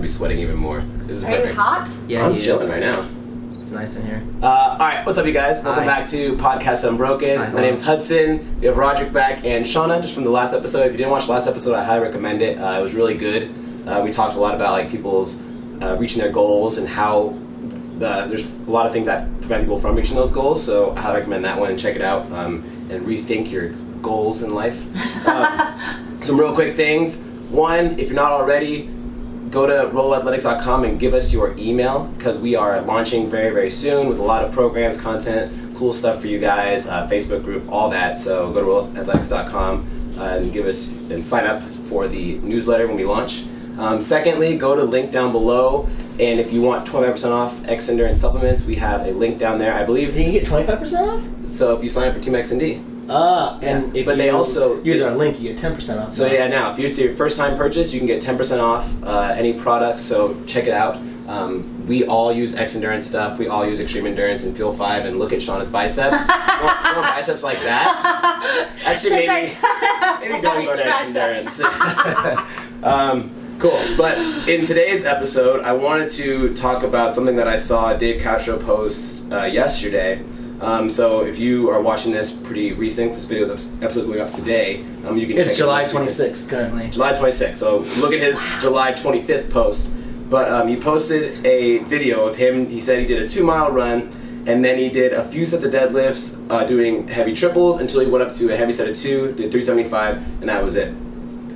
be sweating even more. This is Are you hot? Yeah, I'm chilling right now. It's nice in here. Alright, what's up you guys? Welcome back to Podcast Unbroken. My name is Hudson. We have Roderick back and Shauna just from the last episode. If you didn't watch the last episode, I highly recommend it. It was really good. We talked a lot about like people's reaching their goals and how there's a lot of things that prevent people from reaching those goals. So I highly recommend that one and check it out and rethink your goals in life. Some real quick things. One, if you're not already, go to rollathletics.com and give us your email because we are launching very, very soon with a lot of programs, content, cool stuff for you guys, Facebook group, all that. So go to rollathletics.com and give us and sign up for the newsletter when we launch. Secondly, go to link down below, and if you want 25% off X Endurance supplements, we have a link down there. I believe you can get 25% off. So if you sign up for Team X and D. And if but they also use our link, you get 10% off. So yeah, now if you do your first time purchase, you can get 10% off any products. So check it out. We all use X Endurance stuff. We all use Extreme Endurance and Fuel 5. And look at Shauna's biceps. Don't biceps like that. Actually, maybe don't go to X Endurance. Cool. But in today's episode, I wanted to talk about something that I saw Dave Castro post yesterday. So if you are watching this pretty recent, this episode's going up today, you can check it's July 26th currently. July 26th. So look at his July 25th post. But he posted a video of him. He said he did a 2-mile run, and then he did a few sets of deadlifts doing heavy triples until he went up to a heavy set of 2, did 375, and that was it.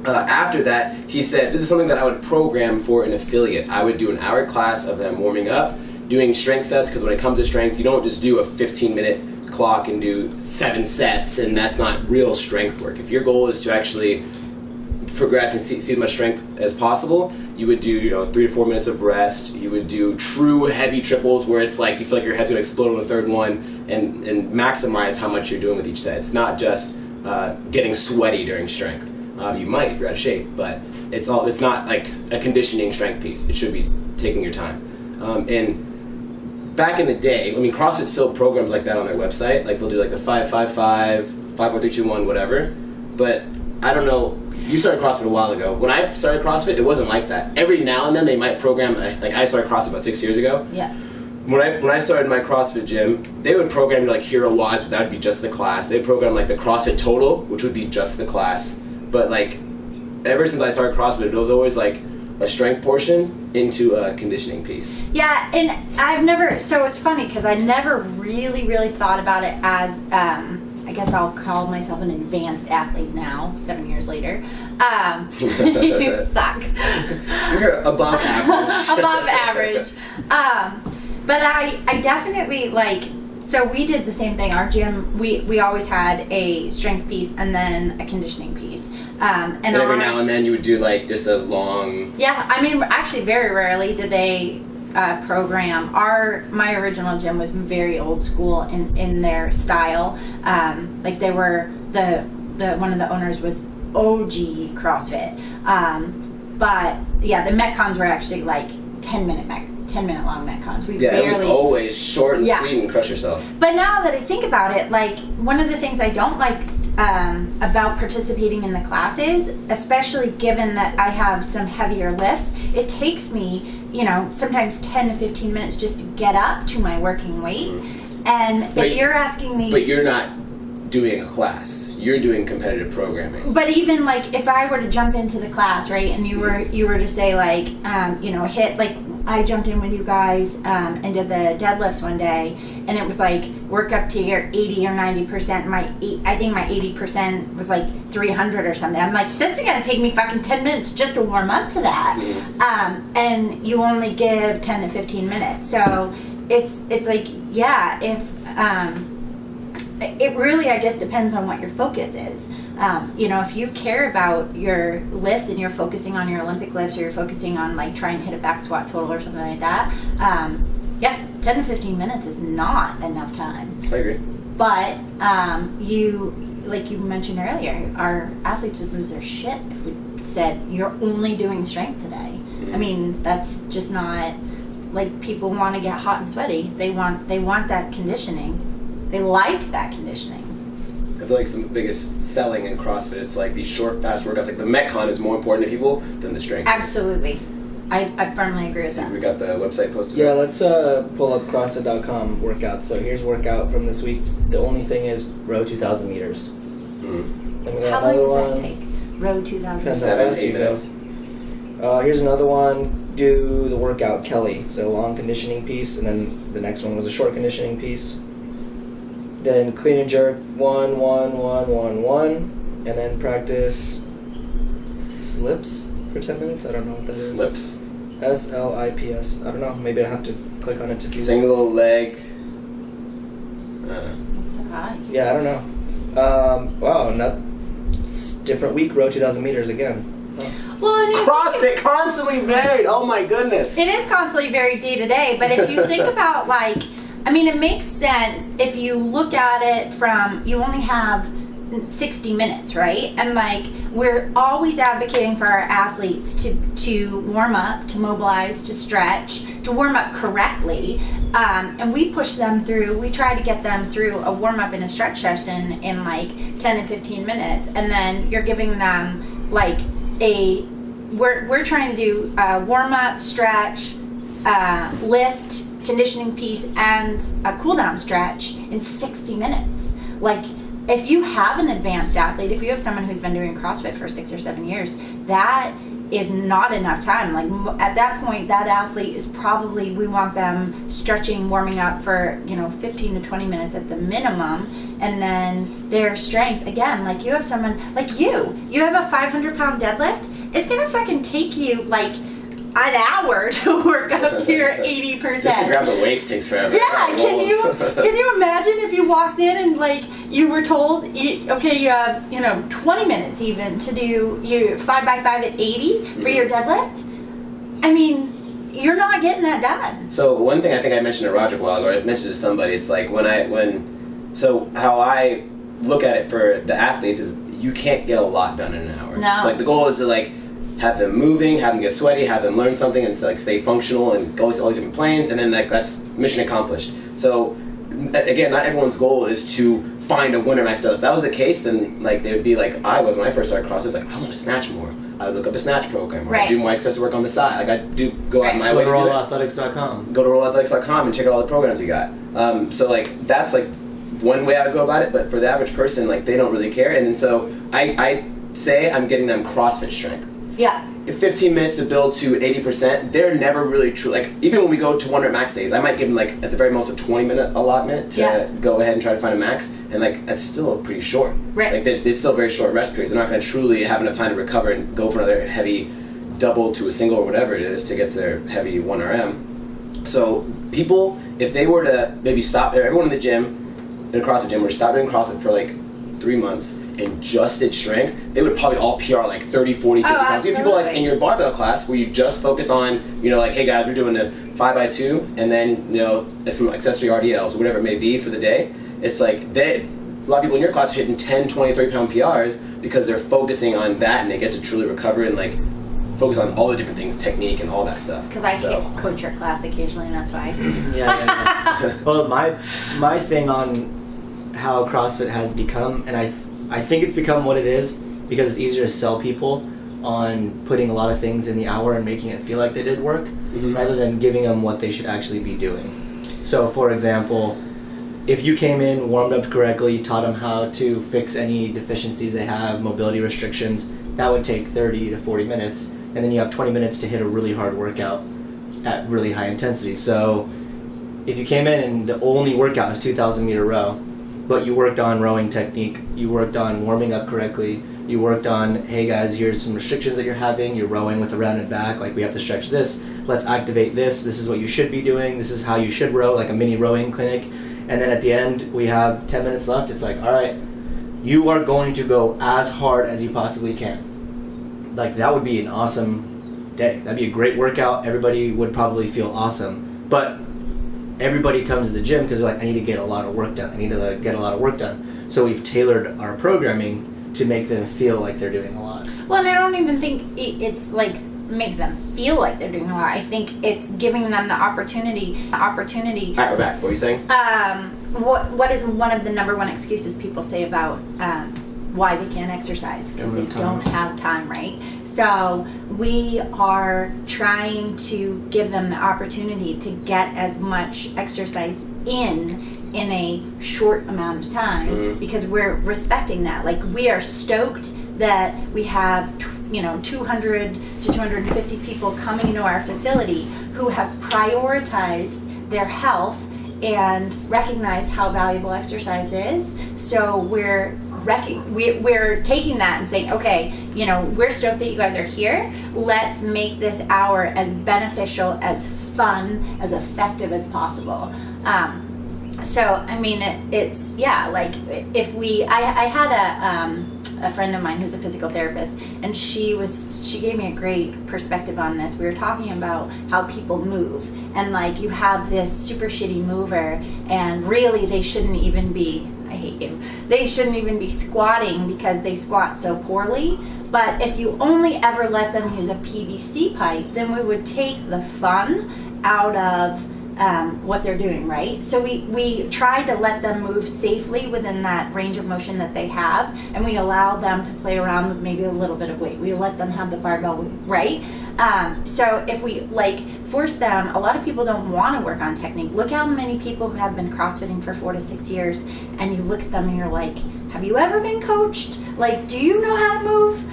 After that, he said, this is something that I would program for an affiliate. I would do an hour class of them warming up, doing strength sets, because when it comes to strength, you don't just do a 15-minute clock and do 7 sets, and that's not real strength work. If your goal is to actually progress and see as much strength as possible, you would do 3 to 4 minutes of rest. You would do true heavy triples where it's like you feel like your head's going to explode on the third one, and maximize how much you're doing with each set. It's not just getting sweaty during strength. You might if you're out of shape, but it's not like a conditioning strength piece. It should be taking your time. And back in the day, I mean, CrossFit still programs like that on their website. Like they'll do like the 5-5-5, 5-4-3-2-1, whatever. But I don't know. You started CrossFit a while ago. When I started CrossFit, it wasn't like that. Every now and then they might program. Like I started CrossFit about 6 years ago. Yeah. When I started my CrossFit gym, they would program like hero watts, but that would be just the class. They'd program like the CrossFit total, which would be just the class. But like, ever since I started CrossFit, it was always like a strength portion into a conditioning piece. Yeah, and so it's funny because I never really thought about it as, I guess I'll call myself an advanced athlete now, 7 years later. You suck. You're above average. Above average. But I definitely so we did the same thing. Our gym, we always had a strength piece and then a conditioning piece. And every now and then you would do like just a long... Yeah, I mean, actually very rarely did they program. My original gym was very old school in their style. Like they were, one of the owners was OG CrossFit. But yeah, the Metcons were actually like 10-minute long Metcons. It was always short and sweet and crush yourself. But now that I think about it, like one of the things I don't like about participating in the classes, especially given that I have some heavier lifts, it takes me, sometimes 10 to 15 minutes just to get up to my working weight. And if you're asking me... But you're not doing a class. You're doing competitive programming. But even like if I were to jump into the class, right, and you were to say like, hit like... I jumped in with you guys and did the deadlifts one day, and it was like work up to your 80 or 90%. I think my 80% was like 300 or something. I'm like, this is gonna take me fucking 10 minutes just to warm up to that, and you only give 10 to 15 minutes. So it's like, yeah, if it really, I guess, depends on what your focus is. If you care about your lifts and you're focusing on your Olympic lifts, or you're focusing on like trying to hit a back squat total or something like that, 10 to 15 minutes is not enough time. I agree. But like you mentioned earlier, our athletes would lose their shit if we said you're only doing strength today. I mean, that's just not, like, people want to get hot and sweaty. They want that conditioning. They like that conditioning. I feel like it's the biggest selling in CrossFit. It's like these short, fast workouts. Like the Metcon is more important to people than the strength. Absolutely. I firmly agree with that. We got the website posted. Yeah, let's pull up CrossFit.com workouts. So here's workout from this week. The only thing is row 2,000 meters. Mm. Then we got How long another does one. that take? Row 2,000. Depends how 7, fast 8 you go. minutes. Here's another one. Do the workout Kelly. So long conditioning piece, and then the next one was a short conditioning piece. Then clean and jerk 1, 1, 1, 1, 1, and then practice slips for 10 minutes. I don't know what that is. Slips. SLIPS. I don't know. Maybe I have to click on it to see. Single leg. What's so high? Yeah, I don't know. Wow, different week. Row 2,000 meters again. Huh. Well, and CrossFit constantly varied. Oh my goodness. it is constantly very day to day, but if you think about it makes sense if you look at it from, you only have 60 minutes, right? And we're always advocating for our athletes to warm up, to mobilize, to stretch, to warm up correctly. And we push them through, we try to get them through a warm up and a stretch session in 10 to 15 minutes. And then you're giving them we're trying to do warm up, stretch, lift, conditioning piece, and a cool down stretch in 60 minutes. If you have an advanced athlete, if you have someone who's been doing CrossFit for 6 or 7 years, that is not enough time. At that point, that athlete is probably, we want them stretching, warming up for 15 to 20 minutes at the minimum, and then their strength, again, you have someone like you have a 500-pound deadlift. It's gonna fucking take you an hour to work up your 80%. Just to grab the weights takes forever. Yeah, can you imagine if you walked in and you were told, okay, you have 20 minutes even to do your 5x5 at 80 for your deadlift? I mean, you're not getting that done. So one thing I think I mentioned to Roger a while ago, or I mentioned to somebody, it's so how I look at it for the athletes is you can't get a lot done in an hour. No. So the goal is to have them moving, have them get sweaty, have them learn something, and stay functional and go to all the different planes, and then that's mission accomplished. So again, not everyone's goal is to find a winner max deadlift. If that was the case, then they would be I was when I first started CrossFit. It's I want to snatch more. I would look up a snatch program, or I do more excessive work on the side. I do go out my way. Go to rollathletics.com. Go to rollathletics.com and check out all the programs we got. So that's one way I would go about it. But for the average person, they don't really care. And then so I say I'm getting them CrossFit strength. Yeah. 15 minutes to build to 80%, they're never really true. Even when we go to 1 rep max days, I might give them at the very most a 20-minute allotment to go ahead and try to find a max, and that's still pretty short. Right. It's still very short rest periods. They're not going to truly have enough time to recover and go for another heavy double to a single or whatever it is to get to their heavy 1 RM. So people, if they were to maybe stop, everyone in the gym, in a CrossFit gym, were to stop doing CrossFit for 3 months and just did strength, they would probably all PR 30, 40, 50 pounds. You have people in your barbell class where you just focus on, hey guys, we're doing a 5x2 and then, some accessory RDLs or whatever it may be for the day. It's a lot of people in your class are hitting 10, 20, 30 pound PRs because they're focusing on that and they get to truly recover and focus on all the different things, technique and all that stuff. Because I coach your class occasionally, and that's why. Yeah. Well, my thing on how CrossFit has become, and I think it's become what it is because it's easier to sell people on putting a lot of things in the hour and making it feel like they did work, rather than giving them what they should actually be doing. So, for example, if you came in, warmed up correctly, taught them how to fix any deficiencies they have, mobility restrictions, that would take 30 to 40 minutes, and then you have 20 minutes to hit a really hard workout at really high intensity. So if you came in and the only workout is 2,000 meter row, but you worked on rowing technique, you worked on warming up correctly, you worked on, hey guys, here's some restrictions that you're having, you're rowing with a rounded back, we have to stretch this, let's activate this is what you should be doing, this is how you should row, a mini rowing clinic, and then at the end we have 10 minutes left, it's alright, you are going to go as hard as you possibly can. That would be an awesome day. That'd be a great workout, everybody would probably feel awesome, but everybody comes to the gym because they're I need to get a lot of work done. So we've tailored our programming to make them feel like they're doing a lot. Well, and I don't even think it's make them feel like they're doing a lot. I think it's giving them the opportunity. Alright, we're back. What were you saying? What is one of the number one excuses people say about why they can't exercise? Because they don't have time, right? So we are trying to give them the opportunity to get as much exercise in a short amount of time, because we're respecting that. Like, we are stoked that we have 200 to 250 people coming into our facility who have prioritized their health and recognize how valuable exercise is. So we're taking that and saying, okay, we're stoked that you guys are here. Let's make this hour as beneficial, as fun, as effective as possible. So I mean, it's like if I had a friend of mine who's a physical therapist, and she gave me a great perspective on this. We were talking about how people move, and like, you have this super shitty mover, and really they shouldn't even be, I hate you, they shouldn't even be squatting because they squat so poorly. But if you only ever let them use a PVC pipe, then we would take the fun out of what they're doing, right? So we try to let them move safely within that range of motion that they have, and we allow them to play around with maybe a little bit of weight. We let them have the barbell, right? So if we force them, a lot of people don't want to work on technique. Look how many people who have been CrossFitting for 4 to 6 years, and you look at them and you're like, have you ever been coached? Like, do you know how to move?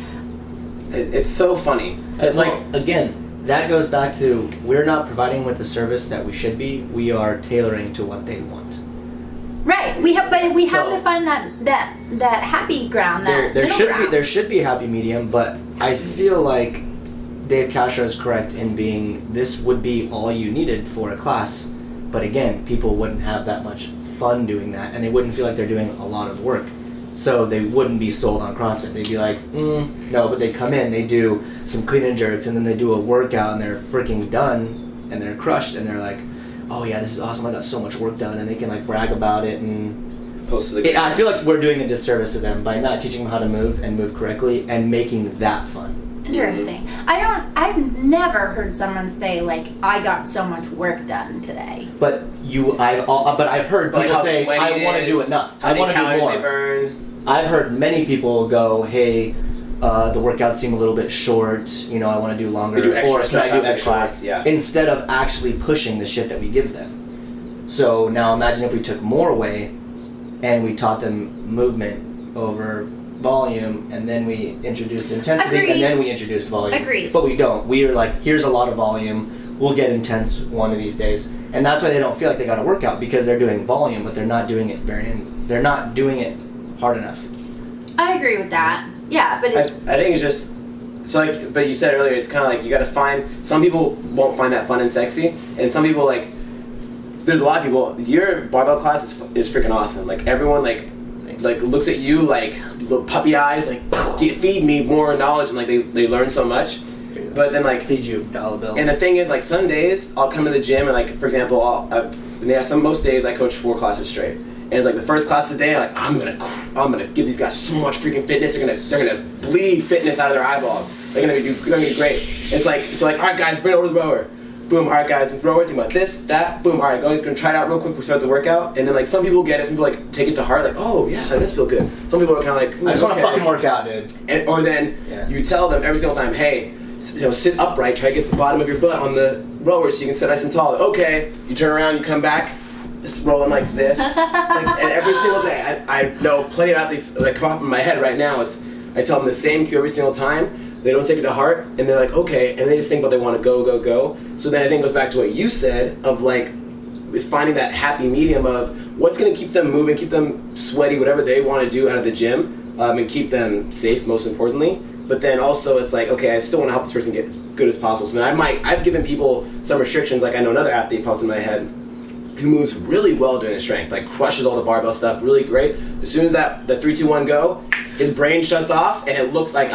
It's so funny. It's again, that goes back to, we're not providing with the service that we should be. We are tailoring to what they want. Right. We have to find that happy ground. There should be a happy medium, but I feel like Dave Castro is correct in being, this would be all you needed for a class. But again, people wouldn't have that much fun doing that, and they wouldn't feel like they're doing a lot of work. So they wouldn't be sold on CrossFit. They'd be like, no, but they come in, they do some clean and jerks, and then they do a workout, and they're freaking done, and they're crushed, and they're like, oh yeah, this is awesome, I got so much work done, and they can brag about it, and post to the I feel like we're doing a disservice to them by not teaching them how to move and move correctly and making that fun. Interesting. I've never heard someone say, I got so much work done today. But I've heard people say, I want to do enough. I want to do more. They burn. I've heard many people go, hey, the workouts seem a little bit short, I want to do longer, or can I do extra class? Yeah. Instead of actually pushing the shit that we give them. So now imagine if we took more away and we taught them movement over volume, and then we introduced intensity. Agreed. And then we introduced volume. Agreed. But we don't. We are like, here's a lot of volume, we'll get intense one of these days. And that's why they don't feel like they got to work out, because they're doing volume, but they're not doing it they're not doing it hard enough. I agree with that. Yeah, but I think it's just so but you said earlier, it's kind of like you got to find. Some people won't find that fun and sexy, and some people there's a lot of people. Your barbell class is freaking awesome. Everyone looks at you little puppy eyes, feed me more knowledge, and they learn so much. But then feed you dollar bills. And the thing is, some days I'll come to the gym and for example, most days I coach 4 classes straight. And it's the first class of the day, I'm gonna give these guys so much freaking fitness. They're gonna bleed fitness out of their eyeballs. They're gonna be great. It's all right guys, bring it over the rower. Boom, all right guys, rower, think about this, that, boom, all right, guys, gonna try it out real quick, we start the workout. And then some people get it, some people take it to heart, oh yeah, that does feel good. Some people are kinda I just wanna fucking work out, dude. Or then you tell them every single time, hey, sit upright, try to get the bottom of your butt on the rower so you can sit nice and tall. Okay, you turn around, you come back, just rolling like this, and every single day. I know plenty of athletes come up in my head right now. I tell them the same cue every single time. They don't take it to heart, and they're like, okay, and they just think about they want to go. So then I think it goes back to what you said of finding that happy medium of what's going to keep them moving, keep them sweaty, whatever they want to do out of the gym, and keep them safe, most importantly. But then also it's okay, I still want to help this person get as good as possible. So then I've given people some restrictions. I know another athlete pops in my head who moves really well during his strength, crushes all the barbell stuff, really great. As soon as that 3, 2, 1 go, his brain shuts off, and it looks like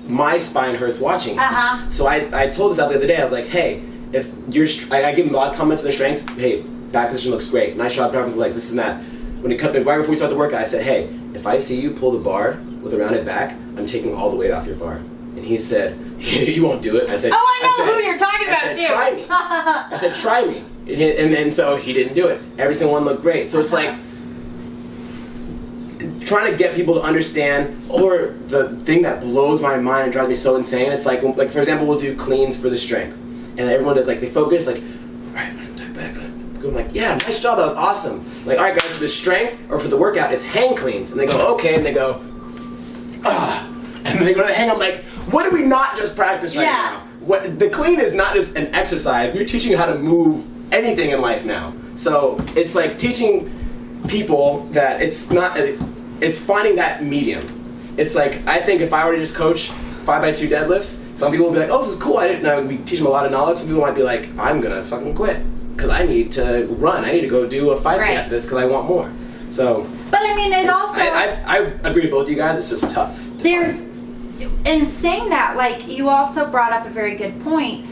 my spine hurts watching him. So I told this out the other day, I was like, hey, if I give him a lot of comments on the strength, hey, back position looks great, nice shot, power with the legs, this and that. When it cut right before we start the workout, I said, hey, if I see you pull the bar with a rounded back, I'm taking all the weight off your bar. And he said, you won't do it. I said, I know who you're talking about, dude. Try me. I said, try me. And then so he didn't do it. Every single one looked great. So it's trying to get people to understand, or the thing that blows my mind and drives me so insane, it's like for example, we'll do cleans for the strength, and everyone does like, they focus like, all right, I'm gonna type back. I'm like, yeah, nice job, that was awesome. Like, all right guys, for the strength or for the workout, it's hang cleans, and they go, okay, and they go, and then they go to the hang. I'm like, what do we not just practice right now? What the clean is not just an exercise. We're teaching you how to move anything in life now. So it's like teaching people that it's not. It's finding that medium. It's like, I think if I were to just coach 5x2 deadlifts, some people will be like, oh, this is cool. I didn't know. We teach them a lot of knowledge. Some people might be like, I'm gonna fucking quit because I need to run. I need to go do a 5K after this because I want more. So. But I mean, it also. I agree with both of you guys. It's just tough. There's, in saying that, like, you also brought up a very good point.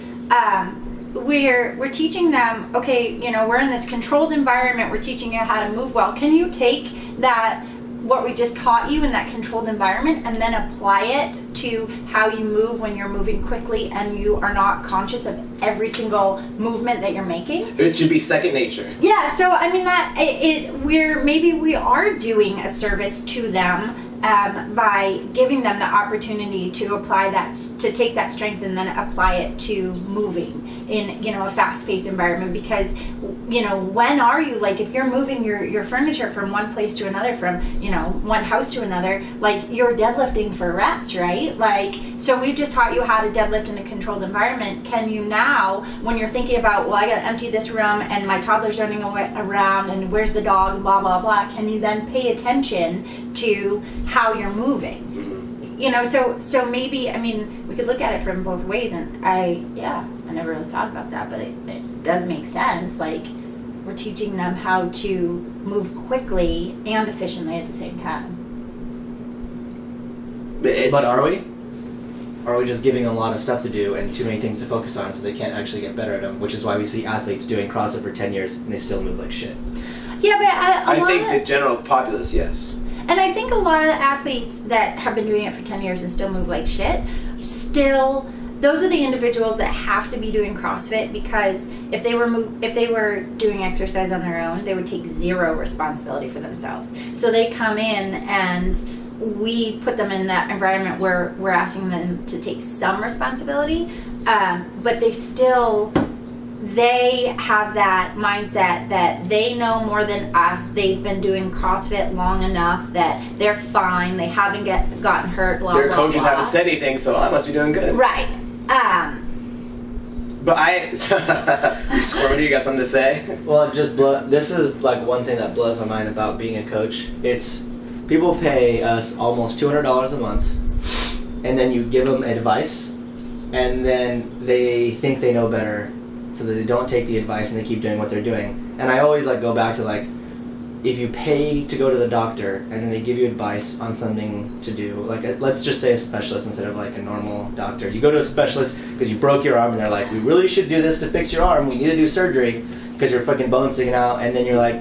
We're teaching them, okay, you know, we're in this controlled environment. We're teaching you how to move well. Can you take that, what we just taught you in that controlled environment, and then apply it to how you move when you're moving quickly and you are not conscious of every single movement that you're making? It should be second nature. Yeah, so I mean that we are doing a service to them by giving them the opportunity to apply that, to take that strength and then apply it to moving in, you know, a fast-paced environment. Because, you know, when are you, like, if you're moving your furniture from one place to another, from, you know, one house to another, like, you're deadlifting for reps, right? Like, so we've just taught you how to deadlift in a controlled environment. Can you now, when you're thinking about, well, I gotta empty this room and my toddler's running around and where's the dog, blah blah blah, can you then pay attention to how you're moving? You know, so maybe, I mean, we could look at it from both ways, and I never really thought about that, but it does make sense. Like, we're teaching them how to move quickly and efficiently at the same time. But are we? Or are we just giving them a lot of stuff to do and too many things to focus on so they can't actually get better at them? Which is why we see athletes doing CrossFit for 10 years and they still move like shit. Yeah, but I think the general populace, yes. And I think a lot of athletes that have been doing it for 10 years and still move like shit, those are the individuals that have to be doing CrossFit, because if they were doing exercise on their own, they would take zero responsibility for themselves. So they come in and we put them in that environment where we're asking them to take some responsibility, but they have that mindset that they know more than us. They've been doing CrossFit long enough that they're fine. They haven't gotten hurt. Blah, Their blah, coaches blah. haven't said anything, so I must be doing good. Right. But you squirming? You got something to say? Well, this is like one thing that blows my mind about being a coach. It's people pay us almost $200 a month, and then you give them advice, and then they think they know better, so that they don't take the advice and they keep doing what they're doing. And I always go back to if you pay to go to the doctor and then they give you advice on something to do, let's just say a specialist instead of a normal doctor. You go to a specialist because you broke your arm and they're like, we really should do this to fix your arm. We need to do surgery because your fucking bone's sticking out. And then you're like,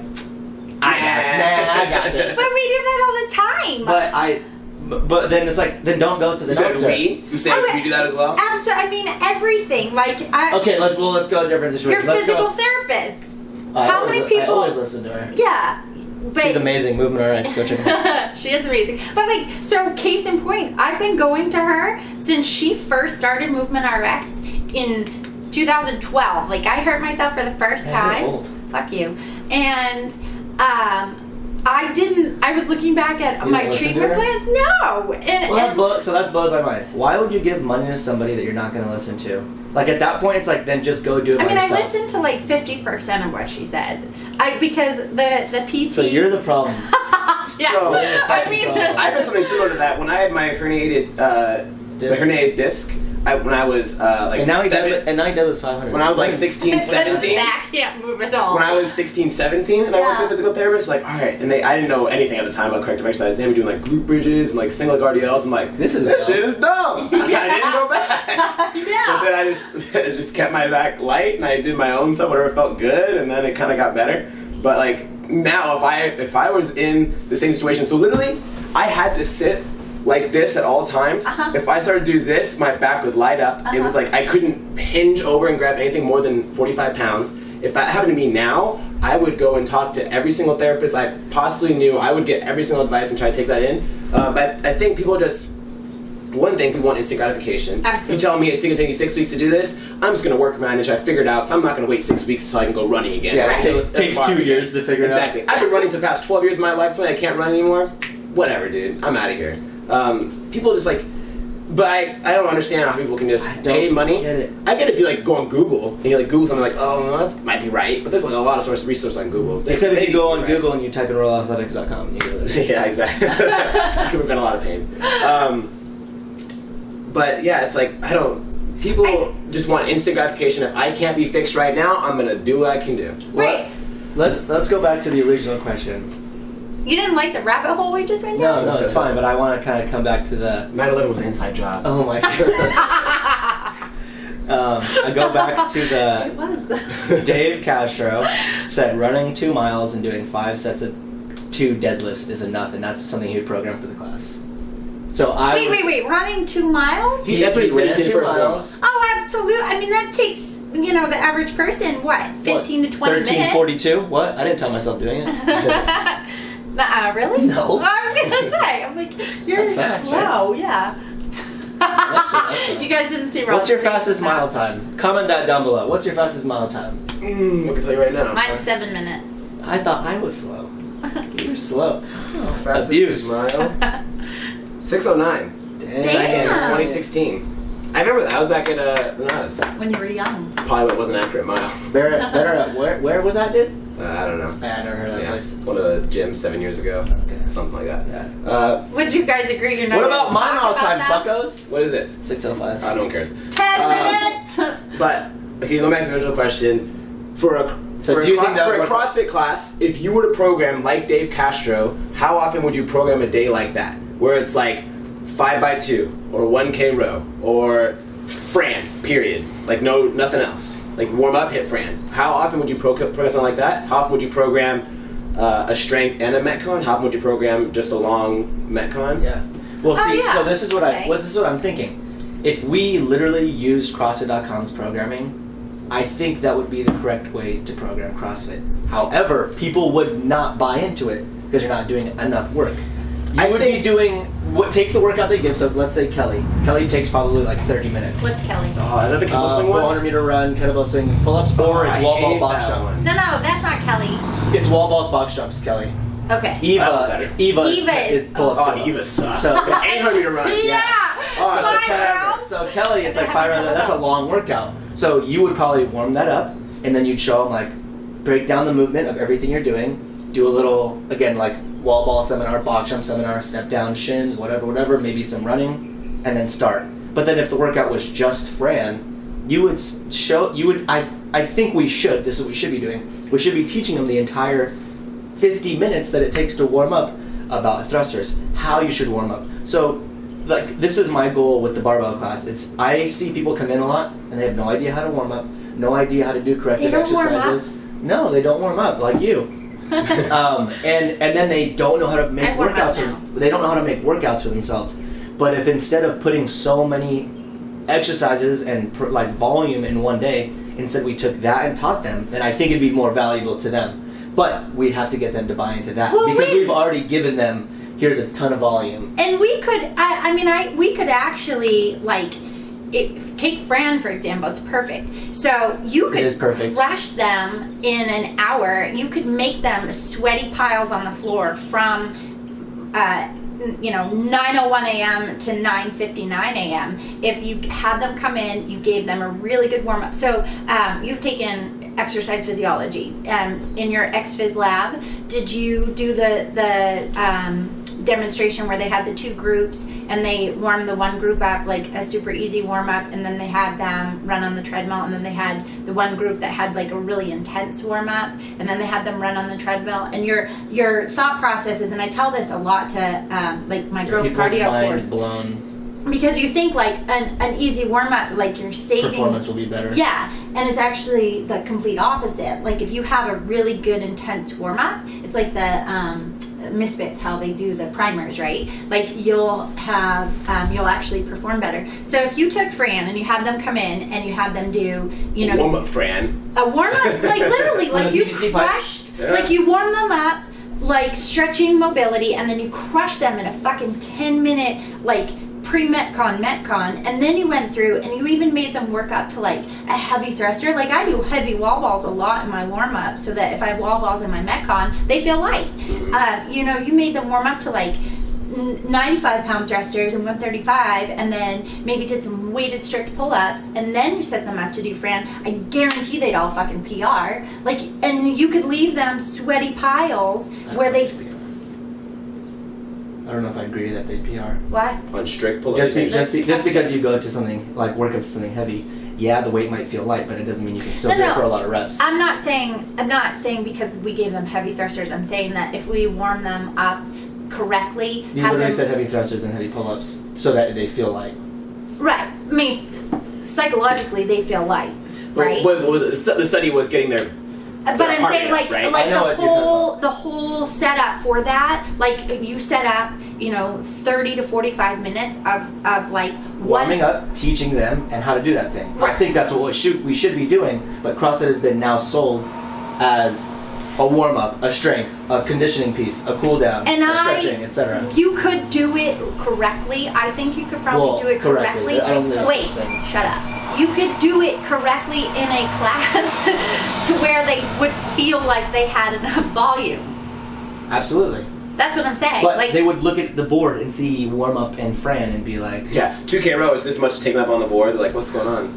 I got this. But we do that all the time. But then it's then don't go to the doctor. You say we do that as well? Absolutely. I mean, everything. Okay, let's go to a different situation. Your physical therapist. How many people? I always listen to her. Yeah. But she's amazing. Movement RX, go check her out. She is amazing. But so case in point, I've been going to her since she first started Movement RX in 2012. I hurt myself for the first time. You're old. Fuck you. And I was looking back at my treatment plans. No. So that blows my mind. Why would you give money to somebody that you're not going to listen to? At that point, it's then just go do it by yourself. I listened to 50% of what she said. Because the PT... So you're the problem. Yeah. So, I did something similar to that. When I had my herniated disc, when I was and now he does 500. When I was 16, 17. His back can't move at all. When I was 16, 17, and I went to a physical therapist, all right, and I didn't know anything at the time about corrective exercise. They were doing glute bridges and single RDLs. I'm this shit is dumb. I didn't go back. Yeah. But then I just kept my back light and I did my own stuff, whatever felt good, and then it kind of got better. But now, if I was in the same situation, so literally, I had to sit like this at all times. If I started to do this, my back would light up. It was I couldn't hinge over and grab anything more than 45 pounds. If that happened to me now, I would go and talk to every single therapist I possibly knew. I would get every single advice and try to take that in. But I think people just, one thing, we want instant gratification. Absolutely. You tell me it's going to take you 6 weeks to do this, I'm just going to work manage. I figured out, I'm not going to wait 6 weeks until I can go running again. Yeah, right? it takes 2 years to figure it out. Exactly. I've been running for the past 12 years of my life. Tell me I can't run anymore. Whatever, dude. I'm out of here. People just like, but I don't understand how people can just pay money. Get it. I get it if you like go on Google and you like Google something like, oh, that might be right, but there's like a lot of resources on Google. Except if you go on Google and you type in rollathletics.com and you go there. Yeah, exactly. It could have been a lot of pain. But yeah, it's like people just want instant gratification. If I can't be fixed right now, I'm gonna do what I can do. Right. Let's go back to the original question. You didn't like the rabbit hole we just went down? No, it's fine, but I want to kind of come back to the 9/11 was an inside job. Oh my god. I go back to It was. Dave Castro said running 2 miles and doing 5 sets of 2 deadlifts is enough, and that's something he would program for the class. So Wait, running 2 miles? That's what he said he ran did 2 first miles. Oh, absolutely. I mean, that takes, the average person, 15 to 20 minutes? 13:42? What? I didn't tell myself doing it. Really? No. I was going to say, I'm like, you're That's fast, slow, yeah. You guys didn't see Rob's What's your face fastest with that. mile time? Comment that down below. What's your fastest mile time? I can tell you right now. Mine's 7 minutes. I thought I was slow. You're slow. Fastest Abuse. mile. 6:09. Damn. Back in 2016. I remember that. I was back at Renatus. When you were young. Probably what wasn't accurate mile. Where was that, dude? I don't know. I never heard of that Yeah, place. it's one of the gyms 7 years ago. Okay. Something like that. Yeah. Would you guys agree you're not What gonna about my talk mile about time, that? fuckos? What is it? 6:05. No one cares. 10 minutes! But okay, going back to the original question, for a CrossFit class, if you were to program like Dave Castro, how often would you program a day like that, where it's like 5x2 or 1K row or Fran, period, like nothing else, like warm up, hit Fran? How often would you program something like that? How often would you program a strength and a metcon? How often would you program just a long metcon? Yeah. Well, see, yeah. so this is what Okay. this is what I'm thinking. If we literally used CrossFit.com's programming, I think that would be the correct way to program CrossFit. However, people would not buy into it because you're not doing enough work. You would be doing take the workout they give. So let's say Kelly. Kelly takes probably like 30 minutes. What's Kelly? Oh, is that the kettlebell swing one? 400-meter run, kettlebell swing, pull-ups, or it's I wall ball hate box that jump. one. No, that's not Kelly. It's wall balls, box jumps, Kelly. Okay. That was better. Eva is- pull-ups. Oh, Eva sucks. So- 800-meter run. Yeah! Oh, So, it's Five rounds? so Kelly, it's like 5 rounds. That's a long workout. So you would probably warm that up, and then you'd show them like break down the movement of everything you're doing. Do a little again like wall ball seminar, box jump seminar, step down, shins, whatever. Maybe some running, and then start. But then if the workout was just Fran, you would show. You would. I think we should. This is what we should be doing. We should be teaching them the entire 50 minutes that it takes to warm up about thrusters, how you should warm up. So, like, this is my goal with the barbell class. I see people come in a lot and they have no idea how to warm up, no idea how to do corrective They don't warm exercises. No, they don't warm up like you. And then they don't know how to make I warm up workouts. now. They don't know how to make workouts for themselves. But if instead of putting so many exercises and like volume in one day, instead we took that and taught them, then I think it'd be more valuable to them. But we have to get them to buy into that because we've already given them. Here's a ton of volume. And we could, we could actually, like, take Fran, for example. It's perfect. So you could It is perfect. crush them in an hour. You could make them sweaty piles on the floor from, 9:01 a.m. to 9:59 a.m. If you had them come in, you gave them a really good warm-up. So you've taken exercise physiology in your XPhys lab. Did you do the demonstration where they had the two groups and they warmed the one group up like a super easy warm up, and then they had them run on the treadmill, and then they had the one group that had like a really intense warm up, and then they had them run on the treadmill? And your thought process is, and I tell this a lot to like my girls' People's cardio minds course, blown. because you think like an easy warm up, like you're saving Performance will be better. yeah, and it's actually the complete opposite. Like if you have a really good intense warm up, it's like the Misfits, how they do the primers, right? Like you'll have, you'll actually perform better. So if you took Fran and you had them come in and you had them do, you know, warm up, Fran. a warm up, like literally, like you crushed, like you warm them up, like stretching mobility, and then you crush them in a fucking 10-minute, like pre-Metcon, Metcon, and then you went through and you even made them work up to like a heavy thruster. Like I do heavy wall balls a lot in my warm-up so that if I have wall balls in my Metcon, they feel light. You know, you made them warm up to like 95-pound thrusters and 135, and then maybe did some weighted strict pull-ups, and then you set them up to do Fran. I guarantee they'd all fucking PR. Like, and you could leave them sweaty piles where they... I don't know if I agree that they PR. What? On strict pull-ups. Just because you go to something, like work up to something heavy, yeah, the weight might feel light, but it doesn't mean you can still do it for a lot of reps. I'm not saying because we gave them heavy thrusters. I'm saying that if we warm them up correctly, you literally said heavy thrusters and heavy pull-ups so that they feel light. Right. I mean, psychologically they feel light, right? The study was getting their... But I'm saying like right? the whole setup for that, like you set up, you know, 30 to 45 minutes of like warming up, teaching them and how to do that thing. Right. I think that's what we should be doing, but CrossFit has been now sold as a warm-up, a strength, a conditioning piece, a cool-down, a stretching, etc. You could do it correctly. I think you could probably do it correctly. Wait, shut up. You could do it correctly in a class to where they would feel like they had enough volume. Absolutely. That's what I'm saying. But like, they would look at the board and see warm-up and Fran and be like... Yeah, 2K rows, this much taken up on the board. They're like, what's going on?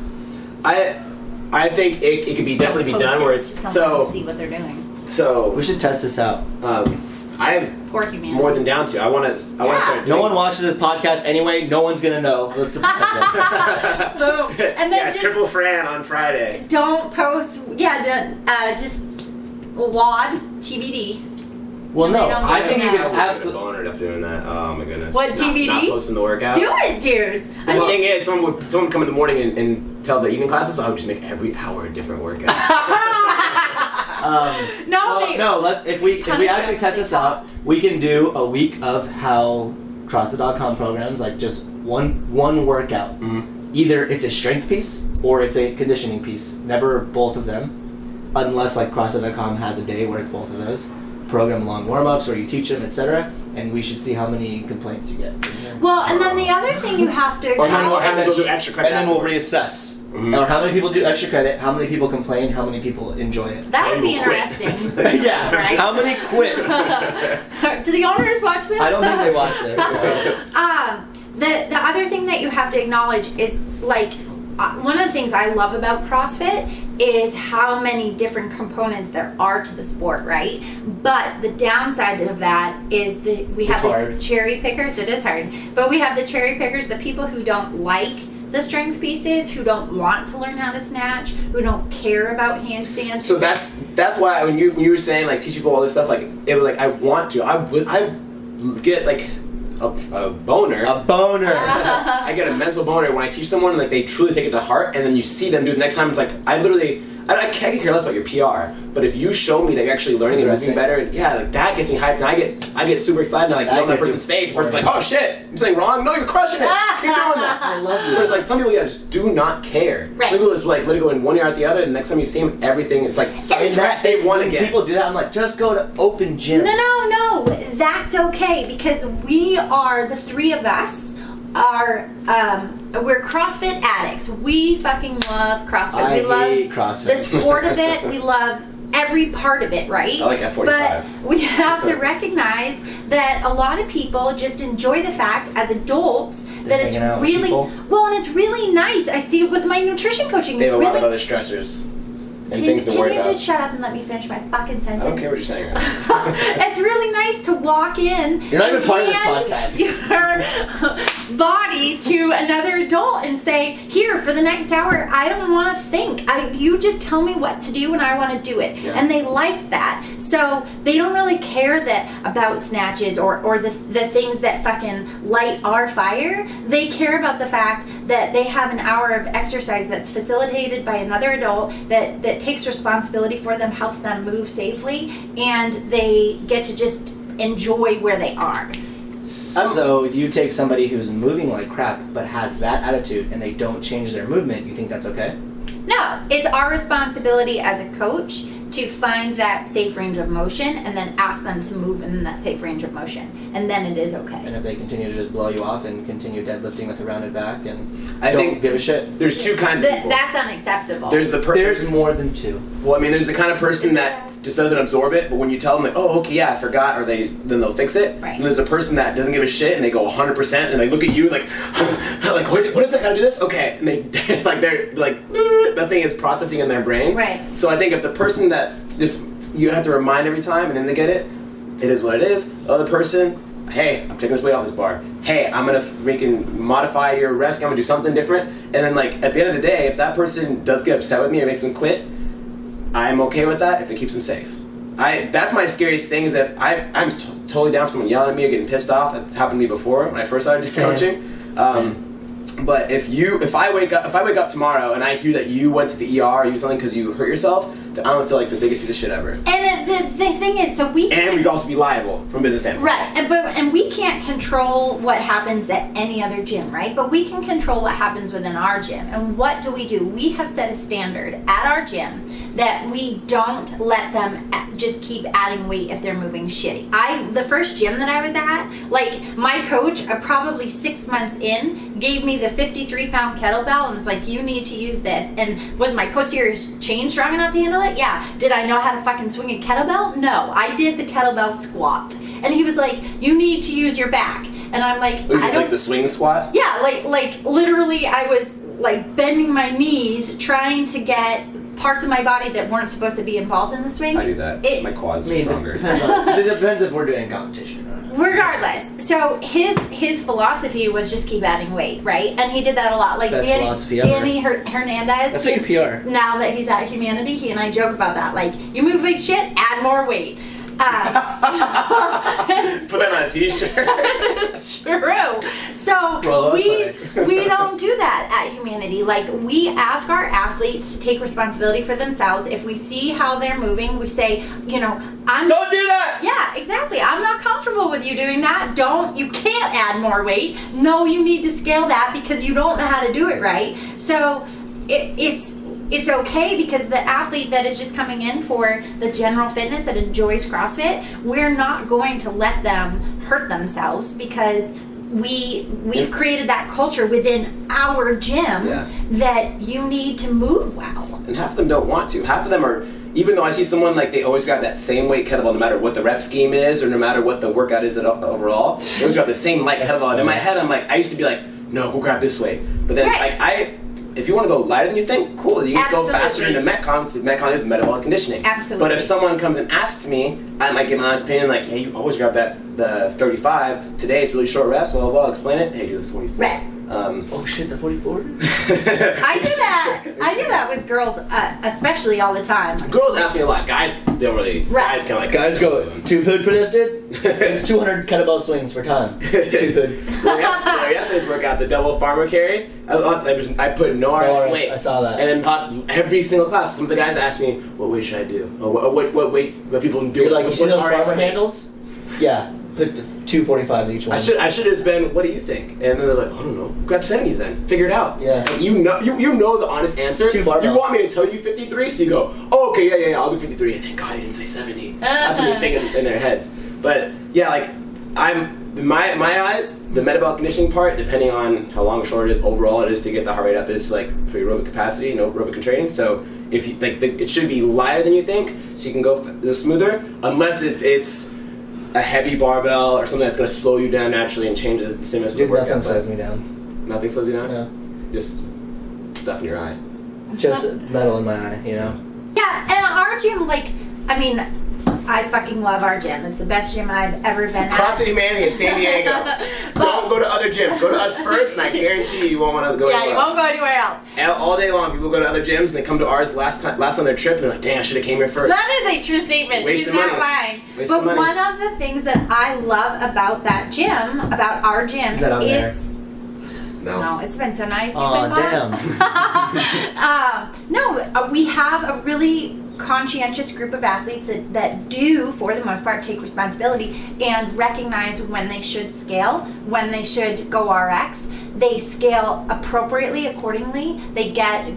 I think it could be definitely be done where it's... So see what they're doing. So we should test this out. I am more than down to. I want to start doing. No one watches this podcast anyway. No one's gonna know. Let's Boom. And then just triple Fran on Friday. Don't post. Yeah, just WOD TBD. Well, no, I think you can absolutely. I'm honored of doing that. Oh my goodness. What TBD? Not posting the workouts. Do it, dude. And the thing is, someone would come in the morning and tell the evening classes, so I would just make every hour a different workout. If we actually test this out, we can do a week of how CrossFit.com programs, like just one workout. Mm-hmm. Either it's a strength piece or it's a conditioning piece. Never both of them, unless like CrossFit.com has a day where it's both of those. Program long warm-ups where you teach them, etc. And we should see how many complaints you get. Well, and then the other thing you have to... Or how many people do extra credit. And then we'll reassess. Mm-hmm. Or how many people do extra credit, how many people complain, how many people enjoy it. That would be interesting. Yeah, right? How many quit? Do the owners watch this? I don't think they watch this. So. The other thing that you have to acknowledge is, like, one of the things I love about CrossFit is how many different components there are to the sport, right? But the downside of that is that we have the cherry pickers. It is hard. But we have the cherry pickers, the people who don't like the strength pieces, who don't want to learn how to snatch, who don't care about handstands. So that's why when you were saying like teach people all this stuff, like it was like I get like a boner. A boner. I get a mental boner when I teach someone, like they truly take it to heart, and then you see them do it the next time. It's like I can't care less about your PR, but if you show me that you're actually learning and moving better, yeah, like that gets me hyped, and I get super excited, and I like yell in that person's face, where it's like, oh shit, you're saying wrong? No, you're crushing it. Keep doing that. I love you. But it's like some people, just do not care. Right. Some people just like let it go in one ear out the other, and the next time you see them, everything, it's like they won again. People do that. I'm like, just go to open gym. No, that's okay, because we are, the three of us are we're CrossFit addicts. We fucking love CrossFit. We love CrossFit. The sport of it. We love every part of it, right? I like F45. But we have to recognize that a lot of people just enjoy the fact as adults that it's really well, and it's really nice. I see it with my nutrition coaching. They have a lot of other stressors and things to worry about. Can you just shut up and let me finish my fucking sentence? I don't care what you're saying. It's really nice to walk in. You're not even part of this podcast. Your body to another adult and say, "Here for the next hour, I don't want to think. You just tell me what to do and I want to do it." Yeah. And they like that, so they don't really care about snatches or the things that fucking light our fire. They care about the fact that they have an hour of exercise that's facilitated by another adult that takes responsibility for them, helps them move safely, and they get to just enjoy where they are. So if you take somebody who's moving like crap but has that attitude and they don't change their movement, you think that's okay? No, it's our responsibility as a coach to find that safe range of motion and then ask them to move in that safe range of motion, and then it is okay. And if they continue to just blow you off and continue deadlifting with a rounded back and I don't think give a shit. There's two kinds of people. That's unacceptable. There's more than two. Well, I mean, there's the kind of person that just doesn't absorb it, but when you tell them like, oh, okay, yeah, I forgot, or then they'll fix it. Right. And there's a person that doesn't give a shit and they go 100% and they look at you like, like what is that? Gotta do this? Okay, and they like they're like nothing is processing in their brain. Right. So I think if the person that just you have to remind every time and then they get it, it is what it is. The other person, hey, I'm taking this weight off this bar. Hey, I'm gonna freaking modify your rest. I'm gonna do something different. And then like at the end of the day, if that person does get upset with me or makes them quit, I'm okay with that if it keeps them safe. That's my scariest thing is that I'm totally down for someone yelling at me or getting pissed off. That's happened to me before when I first started coaching. But if I wake up tomorrow and I hear that you went to the ER or you did something because you hurt yourself, then I'm gonna feel like the biggest piece of shit ever. And the thing is, so we and we'd also be liable from business standpoint. Right, and we can't control what happens at any other gym, right? But we can control what happens within our gym. And what do? We have set a standard at our gym that we don't let them just keep adding weight if they're moving shitty. The first gym that I was at, like my coach, probably 6 months in, gave me the 53-pound kettlebell and was like, you need to use this. And was my posterior chain strong enough to handle it? Yeah. Did I know how to fucking swing a kettlebell? No. I did the kettlebell squat. And he was like, you need to use your back. And I'm like, I don't. Like the swing squat? Yeah, like literally I was like bending my knees trying to get parts of my body that weren't supposed to be involved in the swing. I do that. My quads are stronger. It depends if we're doing competition. Regardless, so his philosophy was just keep adding weight, right? And he did that a lot. Like Best philosophy ever. Danny Hernandez. That's like your PR. Now that he's at Humanity, he and I joke about that. Like, you move like shit, add more weight. Put that on a t-shirt. True. So we don't do that at Humanity. Like, we ask our athletes to take responsibility for themselves. If we see how they're moving, we say, don't do that. Yeah, exactly. I'm not comfortable with you doing that. You can't add more weight. No, you need to scale that because you don't know how to do it right. So it's okay because the athlete that is just coming in for the general fitness that enjoys CrossFit, we're not going to let them hurt themselves because we've created that culture within our gym that you need to move well. And half of them don't want to. Half of them are, even though I see someone like they always grab that same weight kettlebell no matter what the rep scheme is or no matter what the workout is overall, they always grab the same light kettlebell. And in my head I'm like, I used to be like, no, go grab this weight. But then if you want to go lighter than you think, cool, you can just go faster into Metcon, because Metcon is metabolic conditioning. Absolutely. But if someone comes and asks me, I might give my honest opinion, like, hey, you always grab the 35. Today it's really short reps, blah, blah, blah. Explain it. Hey, do the 44. Right. Oh shit, the 44? I do that with girls, especially all the time. Girls ask me a lot. Guys don't really. Right. Guys kind of like. Guys go, too good for this, dude? It's 200 kettlebell swings for time. Too good. Yesterday's workout, the double farmer carry, I put no RX weight. I saw that. And then every single class, some of the guys ask me, what weight should I do? Or what weight, what people do. You're like, you see those farmer handles? Yeah. Put 245s each one. I should have been, what do you think? And then they're like, I don't know. Grab 70s then. Figure it out. Yeah. Like, you know the honest answer. 2 barbells. You want me to tell you 53, so you go, oh, okay, yeah, I'll do 53. And thank God he didn't say 70. That's what he's thinking in their heads. But yeah, like in my eyes, the metabolic conditioning part, depending on how long or short it is, overall it is to get the heart rate up is like for aerobic capacity, aerobic training. So if you like, it should be lighter than you think, so you can go smoother, unless it's a heavy barbell or something that's going to slow you down naturally and change the stimulus of the workout. Nothing slows me down. Nothing slows you down? No. Just stuff in your eye. Just metal in my eye, Yeah, and our gym, I fucking love our gym. It's the best gym I've ever been at. CrossFit Humanity in San Diego. Don't go to other gyms. Go to us first, and I guarantee you won't want to go anywhere else. Yeah, you won't go anywhere else. All day long, people go to other gyms, and they come to ours last on their trip, and they're like, dang, I should have came here first. That is a true statement. He's not lying. But one of the things that I love about that gym, about our gym, is... No, it's been so nice. Oh, damn. No, we have a really conscientious group of athletes that do, for the most part, take responsibility and recognize when they should scale, when they should go RX. They scale appropriately, accordingly. They get a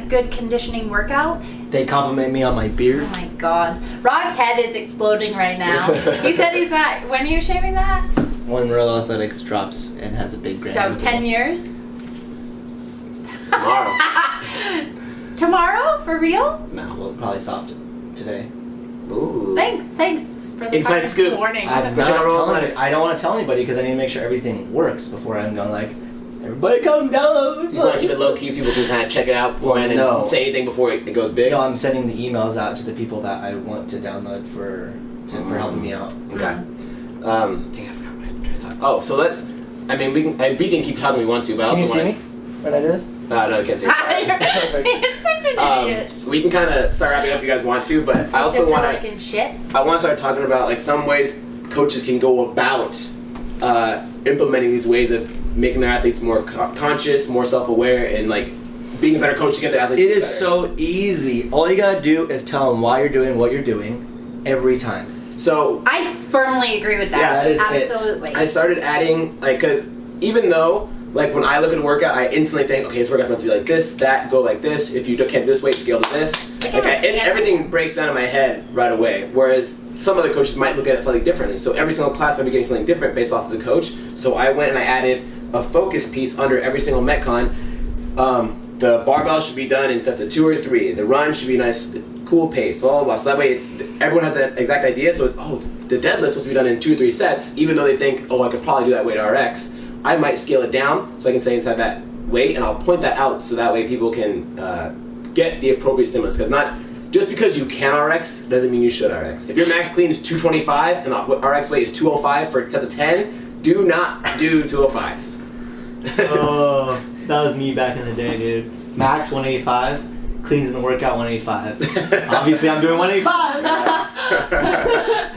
good conditioning workout. They compliment me on my beard. Oh my God, Rod's head is exploding right now. He said he's not. When are you shaving that? When Real Athletics drops and has a big grand. So 10 years. Tomorrow. Tomorrow, for real? No, we'll probably stop today. Ooh. Thanks for the Inside fucking scoop. warning. I'm not telling. I don't want to tell anybody because I need to make sure everything works before I'm going like, everybody come down. You want to keep it low key so people can kind of check it out beforehand and say anything before it goes big? No, I'm sending the emails out to the people that I want to download for helping me out. Okay. Dang, I forgot what I tried that. Oh, so let's. I mean, we can keep talking if we want to, but I Can also you see want. me when I do this? No, I can't see. You're such an idiot. We can kind of start wrapping up if you guys want to, but I also want like in shit. I want to start talking about like some ways coaches can go about implementing these ways of making their athletes more conscious, more self-aware, and like being a better coach to get their athletes. It is so easy. All you gotta do is tell them why you're doing what you're doing every time. So I firmly agree with that. Yeah, that is absolutely. I started adding because even though like when I look at a workout, I instantly think, okay, this workout's meant to be like this, that, go like this. If you can't do this weight, scale to this. Like everything breaks down in my head right away. Whereas some other coaches might look at it slightly differently. So every single class might be getting something different based off of the coach. So I went and I added a focus piece under every single Metcon. The barbell should be done in sets of 2 or 3. The run should be nice, cool pace, blah, blah, blah. So that way everyone has an exact idea. So, the deadlift's supposed to be done in 2 or 3 sets, even though they think, I could probably do that weight RX. I might scale it down so I can stay inside that weight, and I'll point that out so that way people can get the appropriate stimulus. Because not just because you can RX doesn't mean you should RX. If your max clean is 225 and the RX weight is 205 for a set of 10, do not do 205. Oh, that was me back in the day, dude. Max 185, cleans in the workout 185. Obviously, I'm doing 185.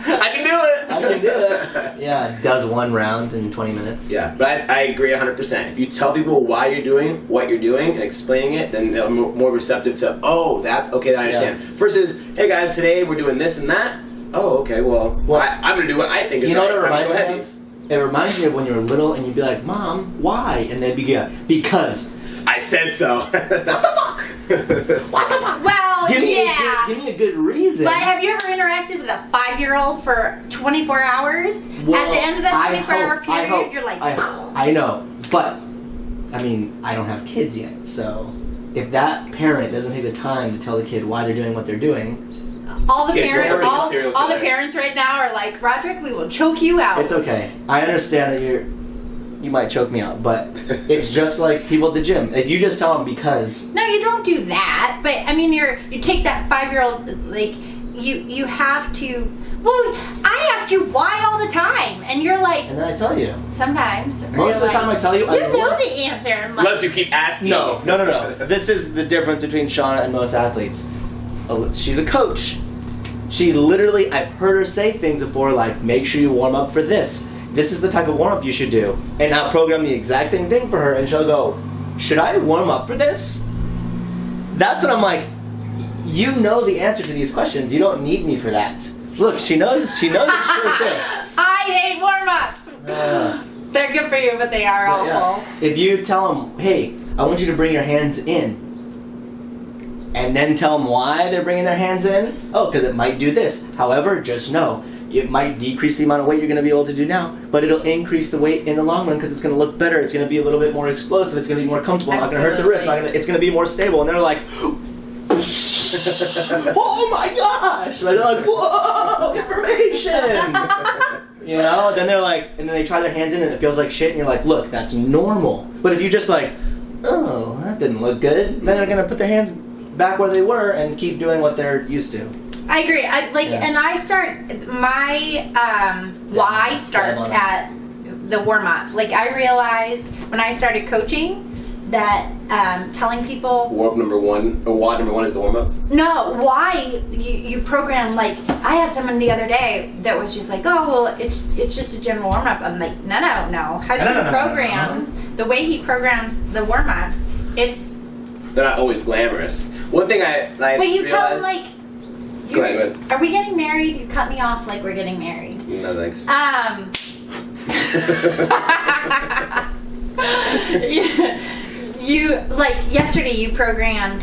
I can do it. I can do it. Yeah, does 1 round in 20 minutes. Yeah, but I agree 100%. If you tell people why you're doing what you're doing and explaining it, then they're more receptive to, that's okay, I understand. Yeah. Versus, hey guys, today we're doing this and that. Oh, okay, well I'm going to do what I think is right. You know what it reminds me of? It reminds me of when you were little and you'd be like, Mom, why? And they'd be like, because. I said so. What the fuck? What the fuck? Well, give me a good reason. But have you ever interacted with a 5-year-old for 24 hours? Well, at the end of that 24-hour period, you're like... I know, but, I mean, I don't have kids yet, so if that parent doesn't take the time to tell the kid why they're doing what they're doing... All the parents right now are like, Roderick, we will choke you out. It's okay. I understand that you might choke me out, but it's just like people at the gym. If you just tell them because... No, you don't do that. But, I mean, you take that 5-year-old, like, you have to... Well, I ask you why all the time, and you're like... And then I tell you. Sometimes. Most of the time I tell you... You know the answer. Unless you keep asking. No. This is the difference between Shauna and most athletes. She's a coach. She literally, I've heard her say things before like, make sure you warm up for this. This is the type of warm-up you should do. And I'll program the exact same thing for her, and she'll go, should I warm up for this? That's when I'm like, you know the answer to these questions. You don't need me for that. Look, she knows it's true too. I hate warm-ups. They're good for you, but they are awful. Yeah. If you tell them, hey, I want you to bring your hands in, and then tell them why they're bringing their hands in, because it might do this. However, just know, it might decrease the amount of weight you're going to be able to do now, but it'll increase the weight in the long run because it's going to look better. It's going to be a little bit more explosive. It's going to be more comfortable. Absolutely. Not going to hurt the wrist. It's going to be more stable. And they're like, oh my gosh! Like, they're like, whoa, information! You know? Then they're like, and then they try their hands in and it feels like shit, and you're like, look, that's normal. But if you just like, oh, that didn't look good, then they're going to put their hands back where they were and keep doing what they're used to. I agree. And I start my why starts at the warm up. Like I realized when I started coaching that telling people WAD number one is the warm up. No, why you program like I had someone the other day that was just like, oh well, it's just a general warm up. I'm like, no. Hudson programs the way he programs the warm ups. They're not always glamorous. One thing I But you realized, tell them like, Go ahead. are we getting married? You cut me off like we're getting married. No thanks. You like yesterday you programmed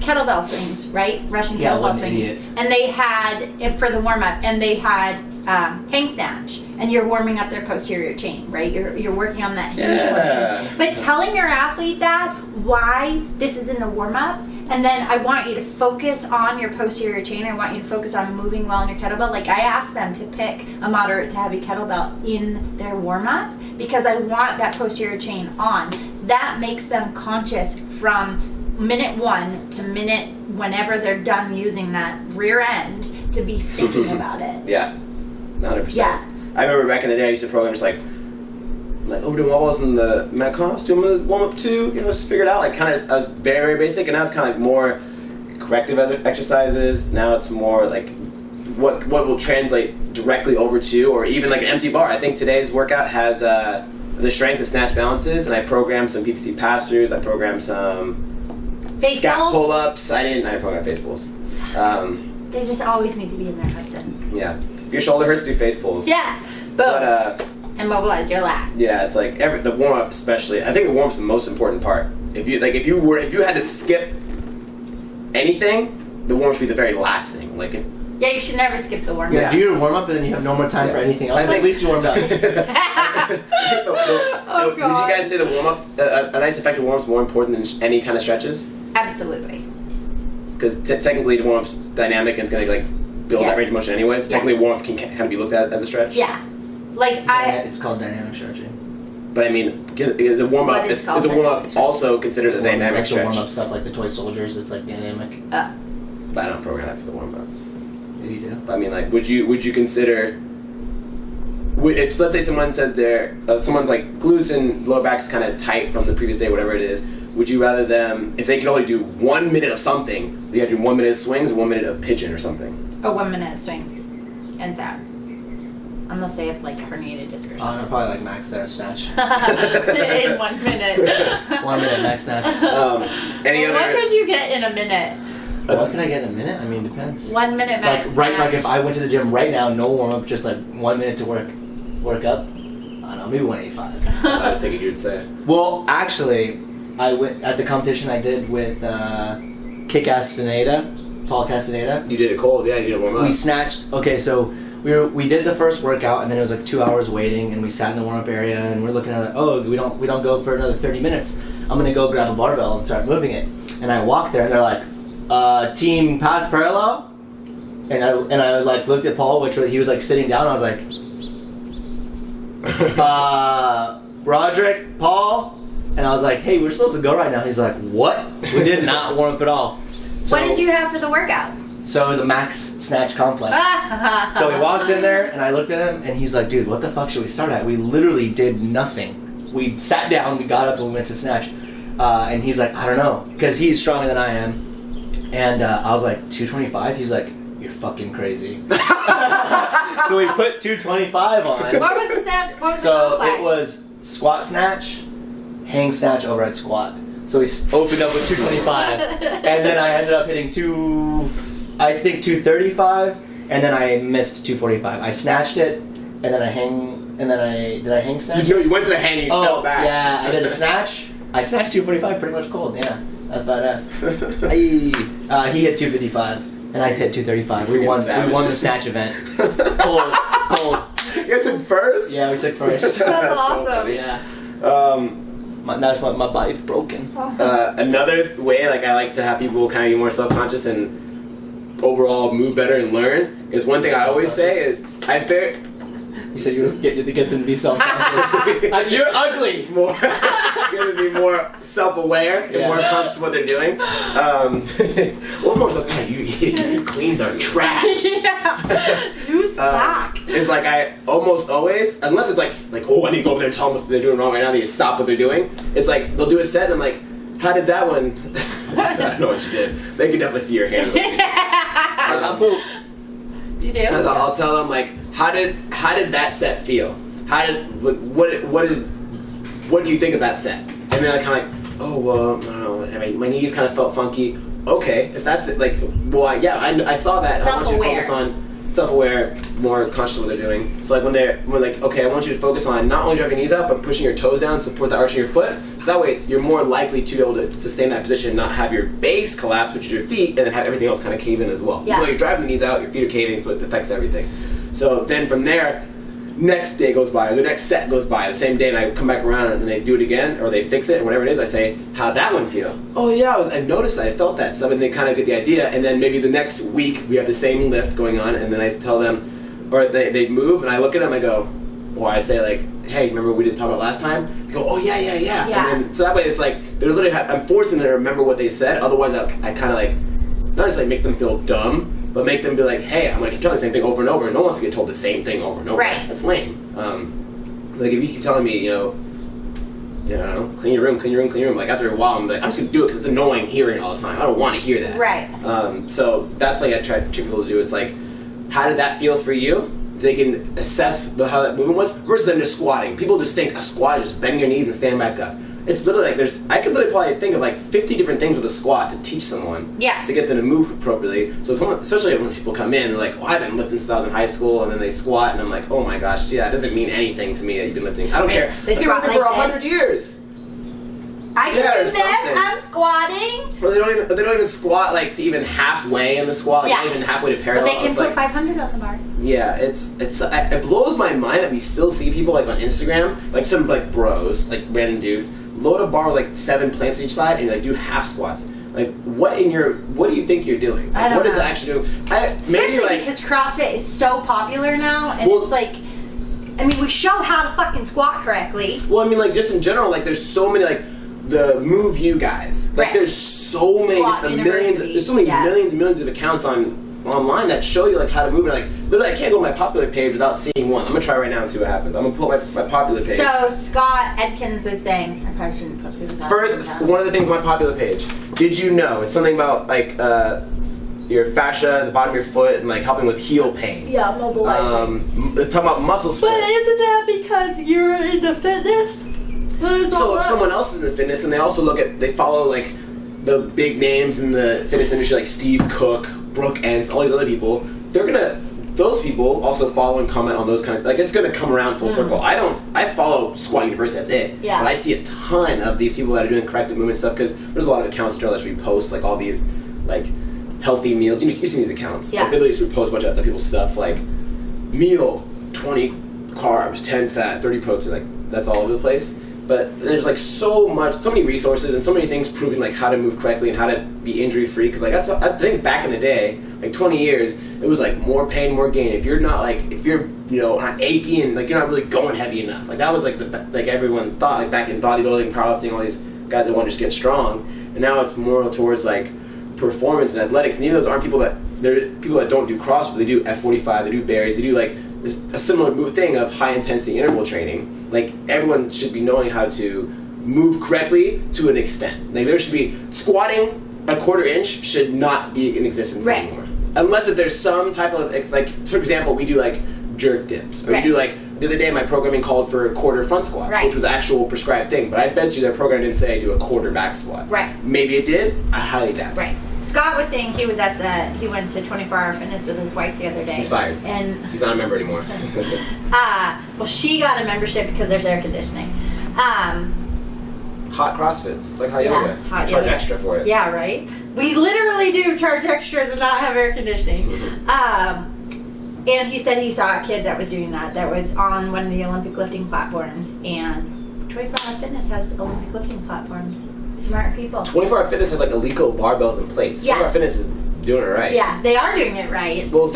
kettlebell swings, right? Russian Yeah, kettlebell what an swings. idiot. And they had it for the warm up, and they had hang snatch, and you're warming up their posterior chain, right? You're working on that hinge motion. But telling your athlete that why this is in the warm up, and then I want you to focus on your posterior chain. I want you to focus on moving well in your kettlebell. Like I asked them to pick a moderate to heavy kettlebell in their warm up because I want that posterior chain on. That makes them conscious from minute 1 to minute whenever they're done using that rear end to be thinking about it. Yeah, 100%. Yeah. I remember back in the day I used to program just like oh, we're doing wobbles in the Metcons, doing the warm up too, just figure it out. Like kind of, I was very basic, and now it's kind of like more corrective exercises. Now it's more like what will translate directly over to, or even like an empty bar. I think today's workout has the strength and snatch balances, and I programmed some PPC pass-throughs. I programmed some Face scat pulls? pull-ups. I didn't program face pulls. They just always need to be in their Hudson. Yeah. If your shoulder hurts, do face pulls. Yeah. Boom. But and mobilize your lats. yeah, it's like the warm up, especially. I think the warm up's the most important part. If you had to skip anything, the warm up should be the very last thing. Like if Yeah, you should never skip the warm up. Yeah, do your warm up and then you have no more time for anything else. I think- At least you warmed up. Would you guys say the warm up, a nice effective warm up's more important than any kind of stretches? Absolutely. Because technically the warm up's dynamic and it's gonna like build Yeah. that range of motion anyways. Yeah. Technically warm up can kind of be looked at as a stretch. Yeah. Like It's called dynamic stretching. But I mean, is a warm up What is is called a warm up dynamic also considered a dynamic like the stretch? warm up stuff like the toy soldiers, it's like dynamic. But I don't program that for the warm up. Yeah, you do. I mean, like, would you consider? If let's say someone said someone's like glutes and lower back's kind of tight from the previous day, whatever it is, would you rather them, if they could only do 1 minute of something, you have to do 1 minute of swings, or 1 minute of pigeon or something? 1 minute of swings and sat. Unless they have like herniated disc or No, something. probably like max there snatch. In 1 minute. 1 minute max snatch. Any What other? could you get in a minute? What can I get in a minute? I mean, depends. 1 minute max. Like if I went to the gym right now, no warm up, just like 1 minute to work up. I don't know, maybe 185. I was thinking you'd say. Well, actually, I went at the competition I did with Paul Castaneda. You did it cold, yeah. You did a warm up. We snatched. Okay, so we did the first workout, and then it was like 2 hours waiting, and we sat in the warm up area, and we're looking at it. Oh, we don't go for another 30 minutes. I'm gonna go grab a barbell and start moving it. And I walked there, and they're like, team pass parallel. And I like looked at Paul, he was like sitting down. And I was like, Roderick, Paul. And I was like, hey, we're supposed to go right now. He's like, what? We did not warm up at all. So, What did you have for the workout? So it was a max snatch complex. So we walked in there, and I looked at him, and he's like, dude, what the fuck should we start at? We literally did nothing. We sat down, we got up, and we went to snatch. And he's like, I don't know, because he's stronger than I am. And I was like, 225? He's like, you're fucking crazy. So we put 225 on. What was the snatch? What was the So complex? it was squat snatch, hang snatch, overhead squat. So we opened up with 225, and then I ended up hitting 235, and then I missed 245. I snatched it, and then I did I hang snatch? You went to the hang and you fell back. Yeah, I did a snatch. I snatched 245 pretty much cold. Yeah, that's badass. He hit 255, and I hit 235. We won the snatch event. Cold. You guys took first? Yeah, we took first. That's awesome. Yeah. That's why my body's broken. Another way, like I like to have people kind of be more self-conscious and overall move better and learn is one thing I always say is You said you get them to be self-conscious. You're ugly. You're gonna be more self-aware and more conscious of what they're doing. Or more self. Your cleans are trash. You suck. It's like I almost always, unless it's like oh I need to go over there and tell them what they're doing wrong right now. They need to stop what they're doing. It's like they'll do a set and I'm like, how did that one? I don't know what you did. They can definitely see your hand. I poop. You do? I'll tell them like, how did that set feel? What do you think of that set? And then I kind of like, oh well, no, I mean, my knees kind of felt funky. Okay, if that's it, like, well, I saw that. I want you to focus on self-aware, more conscious of what they're doing. So like when like, okay, I want you to focus on not only driving your knees out, but pushing your toes down, support the arch of your foot. So that way you're more likely to be able to sustain that position, not have your base collapse, which is your feet, and then have everything else kind of cave in as well. Yeah. Well, you're driving the knees out, your feet are caving, so it affects everything. So then from there, next day goes by, or the next set goes by, the same day, and I come back around and they do it again, or they fix it, or whatever it is, I say, how'd that one feel? Oh yeah, I noticed that, I felt that stuff, and they kind of get the idea, and then maybe the next week we have the same lift going on, and then I tell them, or they move, and I look at them, I go, or I say like, hey, remember what we didn't talk about last time? They go, oh yeah. And then, so that way it's like, they're literally, I'm forcing them to remember what they said, otherwise I kind of like, not just like make them feel dumb, but make them be like, hey, I'm going to keep telling the same thing over and over. No one wants to get told the same thing over and over. Right. That's lame. Like, if you keep telling me, clean your room, like, after a while, I'm like, I'm just going to do it because it's annoying hearing it all the time. I don't want to hear that. Right. So that's like I try to trick people to do. It's like, how did that feel for you? They can assess how that movement was versus them just squatting. People just think a squat is just bending your knees and standing back up. It's literally like I could literally probably think of like 50 different things with a squat to teach someone. Yeah. To get them to move appropriately. So especially when people come in, they're like, I've been lifting since I was in high school, and then they squat, and I'm like, oh my gosh, yeah, it doesn't mean anything to me that you've been lifting. I don't care. They I've been lifting for like 100 years. I can do this. I'm squatting. Or they don't even squat like to even halfway in the squat, like not even halfway to parallel. But they can it's put like, 500 on the bar. Yeah, it blows my mind that we still see people like on Instagram, like some like bros, like random dudes, load a bar with like 7 plates on each side and like do half squats. Like what do you think you're doing? Like, I don't know. What is it actually doing? Especially because CrossFit is so popular now, and it's like, I mean, we show how to fucking squat correctly. Well, I mean, like just in general, like there's so many like the Move You guys. Like there's so many millions. There's so many millions and millions of accounts online that show you like how to move. And like literally, I can't go on my popular page without seeing one. I'm gonna try right now and see what happens. I'm gonna pull up my popular page. So Scott Edkins was saying, I probably shouldn't put people's First, one of the things on my popular page. Did you know it's something about like your fascia at the bottom of your foot and like helping with heel pain? Yeah, mobilizing. Talking about muscle split. But isn't that because you're into fitness? So if someone else is into fitness and they follow like the big names in the fitness industry like Steve Cook, Brooke Entz, all these other people, those people also follow and comment on those kind of, like it's gonna come around full circle. I follow Squat University, that's it. Yeah. But I see a ton of these people that are doing corrective movement stuff because there's a lot of accounts that repost like all these like healthy meals. You've seen these accounts. Yeah. Like, they just repost a bunch of other people's stuff like meal, 20 carbs, 10 fat, 30 protein, like that's all over the place. But there's like so many resources and so many things proving like how to move correctly and how to be injury free. Because like I think back in the day, like 20 years, it was like more pain, more gain. If you're not not achy and like you're not really going heavy enough, like that was like everyone thought like back in bodybuilding, powerlifting, all these guys that want to just get strong. And now it's more towards like performance and athletics. And even those aren't people that don't do CrossFit. They do F45, they do berries, they do like a similar thing of high intensity interval training. Like everyone should be knowing how to move correctly to an extent. Like there should be squatting a quarter inch should not be in existence anymore, unless if there's some type of like for example we do like jerk dips or we do like the other day my programming called for a quarter front squats, which was actual prescribed thing. But I bet you their program didn't say do a quarter back squat. Right. Maybe it did. I highly doubt it. Right. Scott was saying he went to 24-hour fitness with his wife the other day. He's fired. And he's not a member anymore. Well, she got a membership because there's air conditioning. Hot CrossFit. It's like hot yoga. You charge extra for it. Yeah, right? We literally do charge extra to not have air conditioning. And he said he saw a kid that was doing that was on one of the Olympic lifting platforms. And 24-hour fitness has Olympic lifting platforms. Smart people. 24-hour fitness has like illegal barbells and plates. 24-hour fitness is doing it right. Yeah, they are doing it right. Well,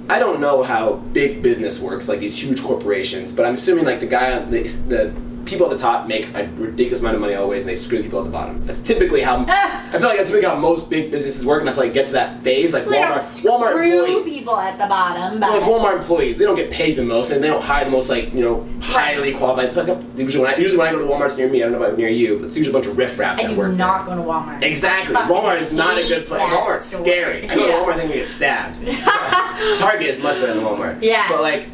I don't know how big business works, like these huge corporations, but I'm assuming like the people at the top make a ridiculous amount of money always, and they screw the people at the bottom. That's typically how I feel like that's typically how most big businesses work, and that's like get to that phase. Like Walmart employees, people at the bottom, but like Walmart employees, they don't get paid the most, and they don't hire the most highly qualified. Usually when I go to Walmart's near me, I don't know about near you, but it's usually a bunch of riffraff that work. I do not go to Walmart. Exactly, Walmart is not a good place. Walmart's scary. I go to Walmart, I think we get stabbed. Target is much better than Walmart. Yeah, but like.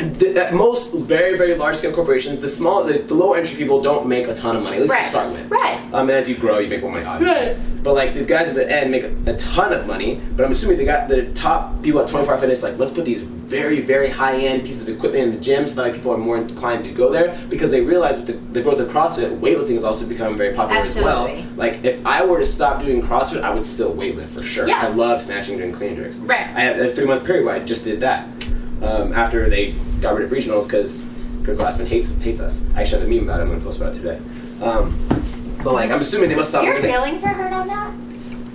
At most very, very large scale corporations, the low entry people don't make a ton of money, at least to start with. Right. And as you grow, you make more money, obviously. Right. But like the guys at the end make a ton of money. But I'm assuming they got the top people at 24 Hour Fitness, like, let's put these very, very high end pieces of equipment in the gym so that like, people are more inclined to go there, because they realize with the growth of CrossFit, weightlifting has also become very popular as well. Like if I were to stop doing CrossFit, I would still weightlift for sure. Yeah. I love snatching during clean and jerks. Right. I had a 3-month period where I just did that. After they got rid of regionals because Glassman hates us. I actually have a meme about it. I'm going to post about it today. But like, I'm assuming they must have thought Your feelings are hurt on that?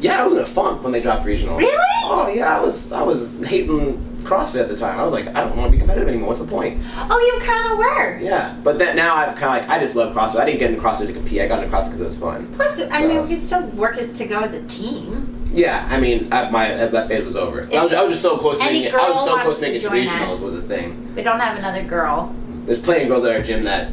Yeah, I was in a funk when they dropped regionals. Really? Oh yeah, I was hating CrossFit at the time. I was like, I don't want to be competitive anymore. What's the point? Oh, you kind of were. Yeah, but then now I've kind of like, I just love CrossFit. I didn't get into CrossFit to compete. I got into CrossFit because it was fun. Plus, I mean, we could still work it to go as a team. Yeah, I mean, that phase was over. I was just so close to making it. I was so close to making it to regionals was a thing. We don't have another girl. There's plenty of girls at our gym that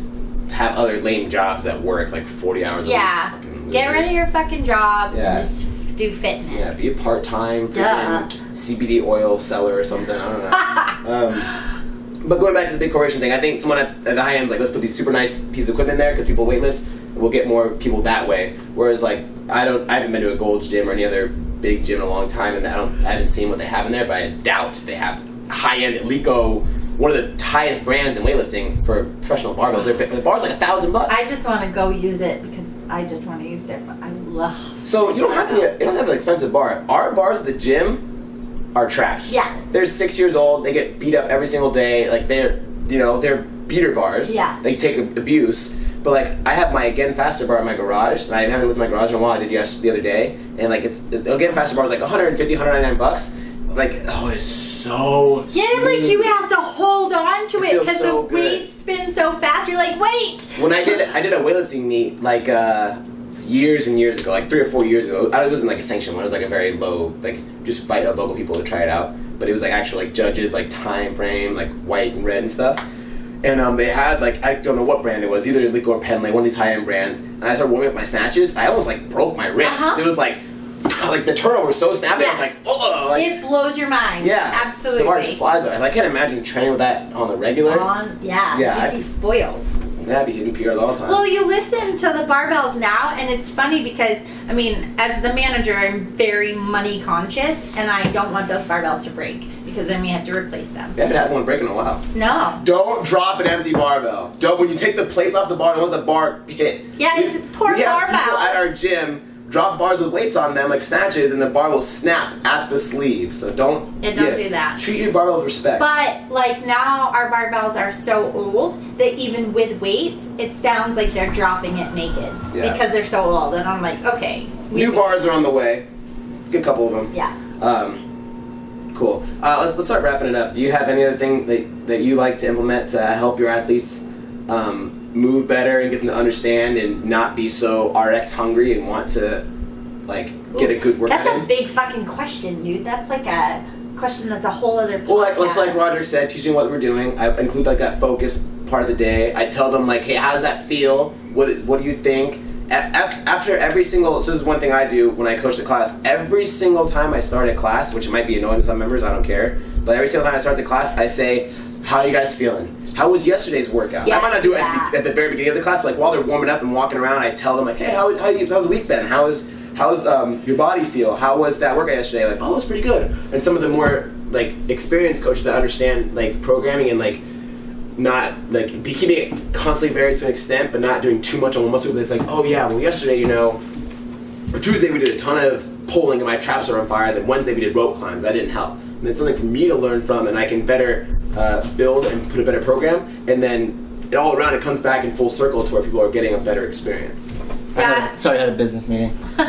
have other lame jobs that work like 40 hours a week. Yeah. Get rid of your fucking job and just do fitness. Yeah, be a part-time freaking CBD oil seller or something. I don't know. But going back to the big corporation thing, I think someone at the high end is like, let's put these super nice pieces of equipment there because people weightlifts. We'll get more people that way. Whereas like I haven't been to a Gold's Gym or any other big gym in a long time, and I haven't seen what they have in there. But I doubt they have high-end Lico, one of the highest brands in weightlifting for professional barbells. The bar's like $1,000. I just want to go use it because I just want to use their. I love. So you don't have an expensive bar. Our bars at the gym are trash. Yeah. They're 6 years old. They get beat up every single day. Like they're beater bars. Yeah. They take abuse. But like I have my Again Faster bar in my garage, and I haven't looked at my garage in a while. I did the other day, and like the Again Faster bar is like $150, $199. Like, oh, it's so smooth. Like you have to hold on to it because so the weights spin so fast. You're like, wait. When I did a weightlifting meet like years and years ago, like 3 or 4 years ago. It wasn't like a sanctioned one. It was like a very low, like just invite local people to try it out. But it was like actual like judges, like time frame, like white and red and stuff. And they had like, I don't know what brand it was, either Lico or Penlay, one of these high-end brands. And I started warming up my snatches. I almost like broke my wrist. It was like the turnover was so snappy. Yeah. I was like, oh, like, it blows your mind. Yeah, absolutely. The bar just flies out. I can't imagine training with that on the regular. You'd be spoiled. Yeah, I'd be hitting PRs all the time. Well, you listen to the barbells now, and it's funny because, I mean, as the manager, I'm very money conscious, and I don't want those barbells to break because then we have to replace them. You haven't had one break in a while. No. Don't drop an empty barbell. When you take the plates off the bar, don't let the bar hit. Yeah, it's poor barbell. We have people at our gym drop bars with weights on them, like snatches, and the bar will snap at the sleeve. So don't do that. Treat your barbell with respect. But like now, our barbells are so old that even with weights, it sounds like they're dropping it naked because they're so old. And I'm like, okay. New bars are on the way. Get a couple of them. Yeah. Cool. Let's start wrapping it up. Do you have any other thing that you like to implement to help your athletes move better and get them to understand and not be so RX hungry and want to like get a good workout in? That's a big fucking question, dude. That's like a question that's a whole other podcast. Well, like Roderick said, teaching what we're doing. I include like that focus part of the day. I tell them like, hey, how does that feel? What do you think? After every single, so this is one thing I do when I coach the class. Every single time I start a class, which might be annoying to some members, I don't care. But every single time I start the class, I say, how are you guys feeling? How was yesterday's workout? I might not do it at the very beginning of the class, but like while they're warming up and walking around, I tell them like, hey, how's the week been? How's your body feel? How was that workout yesterday? Like, oh, it was pretty good. And some of the more like experienced coaches that understand like programming and like not like keeping it constantly varied to an extent, but not doing too much on one muscle group. It's like, oh yeah, well yesterday, or Tuesday we did a ton of pulling and my traps are on fire. Then Wednesday we did rope climbs. That didn't help. And it's something for me to learn from, and I can better build and put a better program. And then all around it comes back in full circle to where people are getting a better experience. Yeah. I had a business meeting. You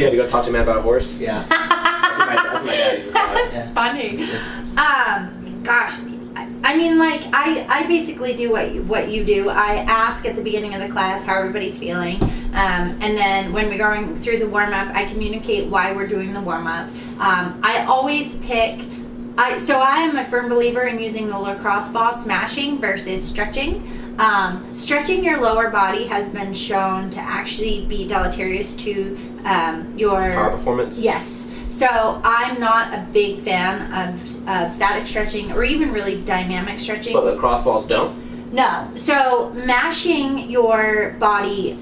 had to go talk to a man about a horse? Yeah. That's my dad used to call it. That's funny. Gosh. I mean, like, I basically do what you do. I ask at the beginning of the class how everybody's feeling. And then when we're going through the warm-up, I communicate why we're doing the warm-up. I always pick... So I am a firm believer in using the lacrosse ball smashing versus stretching. Stretching your lower body has been shown to actually be deleterious to your... Power performance? Yes. So I'm not a big fan of static stretching or even really dynamic stretching. But the cross balls don't? No. So mashing your body,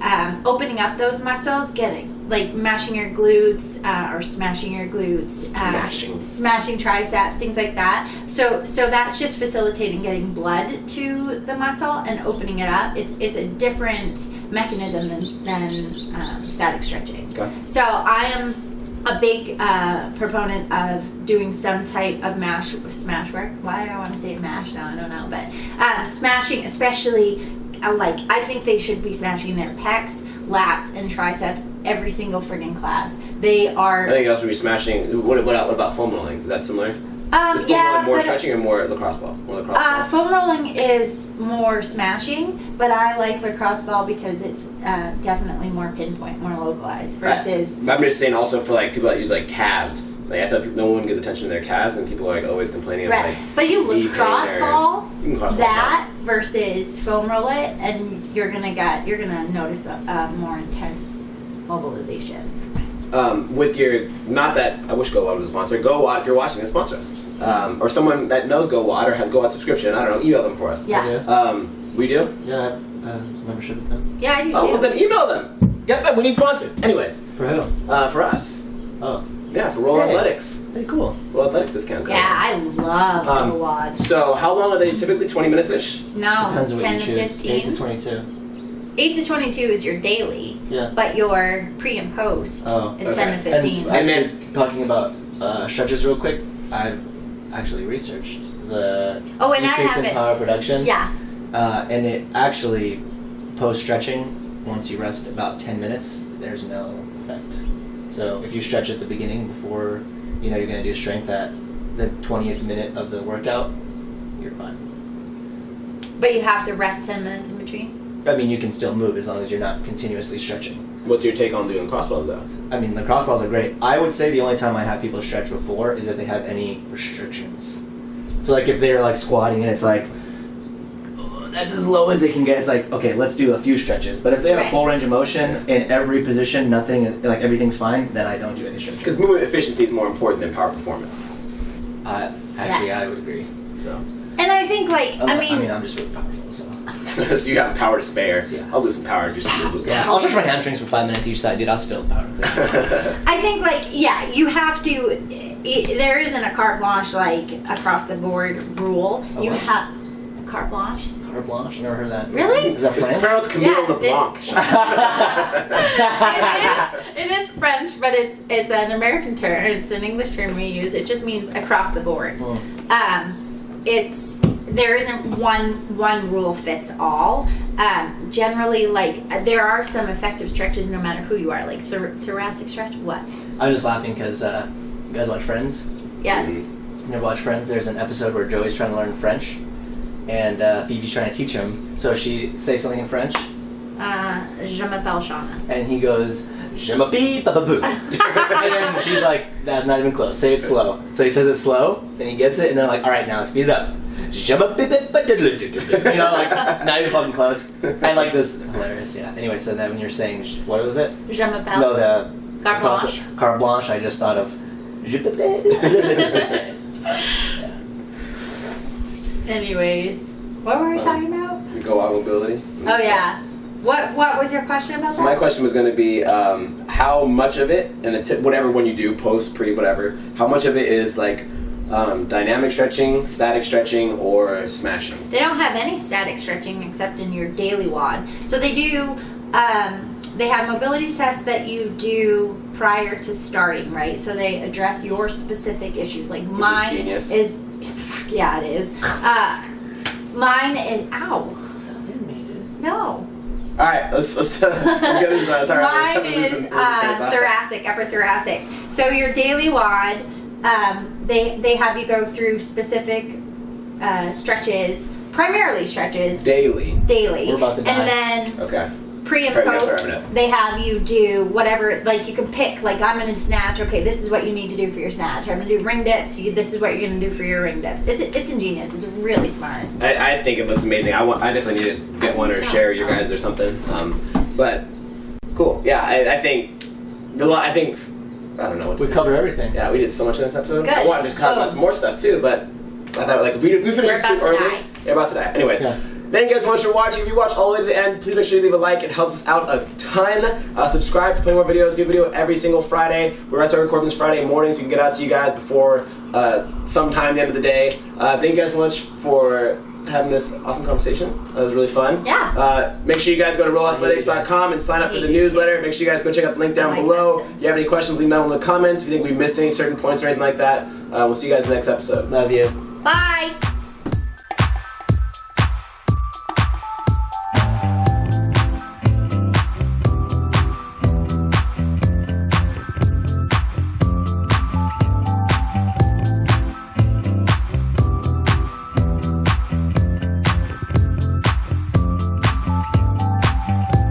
opening up those muscles, mashing your glutes or smashing your glutes, smashing triceps, things like that. So that's just facilitating getting blood to the muscle and opening it up. It's a different mechanism than static stretching. Okay. So I am a big proponent of doing some type of smash work. Why do I want to say mash now? I don't know, but smashing, especially I think they should be smashing their pecs, lats, and triceps every single friggin' class. They are. I think else would be smashing. What about foam rolling? Is that similar? Is foam Yeah, rolling more but stretching or more lacrosse ball? More lacrosse ball? foam rolling is more smashing, but I like lacrosse ball because it's definitely more pinpoint, more localized versus. I'm just saying also for like people that use like calves. Like I feel like no one gives attention to their calves, and people are like always complaining about Right, like. but you lacrosse ball You can cross ball that versus foam roll it, and you're gonna notice a more intense mobilization. With your, not that I wish GoWad was a sponsor. GoWad, if you're watching this, sponsor us. Or someone that knows GoWad or has GoWad subscription. I don't know. Email them for us. Yeah. We do. Yeah, I have membership with them. Yeah, I do too. Oh, well then email them. Get them. We need sponsors. Anyways. For who? For us. Oh. Yeah, for Roll Athletics. Hey, cool. Roll Athletics discount code. Yeah, I love GoWad. So how long are they? Typically 20 minutes ish. No, Depends on what 10 you to choose. 15. 8 to 22. 8 to 22 is your daily. Yeah. But your pre and post is 10 to 15. And then talking about stretches real quick, I've actually researched the and I increase have in it. power production. Yeah. And it actually, post-stretching, once you rest about 10 minutes, there's no effect. So if you stretch at the beginning before you're going to do strength at the 20th minute of the workout, you're fine. But you have to rest 10 minutes in between? I mean, you can still move as long as you're not continuously stretching. What's your take on doing cross balls though? I mean, the cross balls are great. I would say the only time I have people stretch before is if they have any restrictions. So like if they're like squatting and it's like, oh, that's as low as it can get, it's like, okay, let's do a few stretches. But if they have a full range of motion in every position, everything's fine, then I don't do any stretches. Because movement efficiency is more important than power performance. I would agree. So. And I think I mean, I'm just really powerful, so. So you have power to spare. Yeah. I'll lose some power just to lose. Yeah, I'll stretch my hamstrings for 5 minutes each side, dude. I'll still power. I think you have to. There isn't a carte blanche across the board rule. Oh, you what? have carte blanche. Carte blanche? Never heard of that. Really? Is that It's French? pronounced Camille LeBlanc. It is French, but it's an American term. It's an English term we use. It just means across the board. There isn't one rule fits all. Generally, there are some effective stretches no matter who you are, like thoracic stretch. What? I'm just laughing because you guys watch Friends? Yes. You never watch Friends? There's an episode where Joey's trying to learn French, and Phoebe's trying to teach him. So she says something in French. Je m'appelle Shauna. And he goes, Je m'appelle Bababoo. And then she's like, that's not even close. Say it slow. So he says it slow, and he gets it, and they're like, all right, now speed it up. You know, not even fucking close. I like this. Hilarious, yeah. Anyway, so then when you're saying, what was it? Je m'appelle. No, the Carte blanche. Carte blanche, I just thought of. Yeah. Anyways, what were we talking about? Go out mobility. Oh yeah. What was your question about So that? my question was going to be how much of it, and whatever when you do post, pre, whatever, how much of it is dynamic stretching, static stretching, or smashing? They don't have any static stretching except in your daily WOD. So they do. They have mobility tests that you do prior to starting, right? So they address your specific issues. Like mine genius. fuck yeah, it is. Mine is ow. No. All right, let's get this. Sorry, Mine is thoracic, upper thoracic. So your daily WOD, they have you go through specific stretches, primarily stretches. Daily. We're about to die. And then Okay. pre and Right, that's post, what I'm they have you do whatever, you can pick, I'm going to snatch, okay, this is what you need to do for your snatch. I'm going to do ring dips, this is what you're going to do for your ring dips. It's ingenious. It's really smart. I think it looks amazing. I definitely need to get one or share you guys or something. But cool. Yeah, I think I don't know what to We do. covered everything. Yeah, we did so much in this episode. Good. I wanted to talk about some more stuff too, but I thought like we finished We're this too about to early. die. Yeah, about to die. Anyways, Yeah. thank you guys so much for watching. If you watch all the way to the end, please make sure you leave a like. It helps us out a ton. Subscribe for plenty more videos. New video every single Friday. We're going to start recording this Friday morning so we can get out to you guys before sometime at the end of the day. Thank you guys so much for having this awesome conversation. That was really fun. Yeah. Make sure you guys go to rollathletics.com and sign up for the newsletter. Make sure you guys go check out the link down below. If you have any questions, leave them down in the comments. If you think we missed any certain points or anything like that, we'll see you guys in the next episode. Love you. Bye.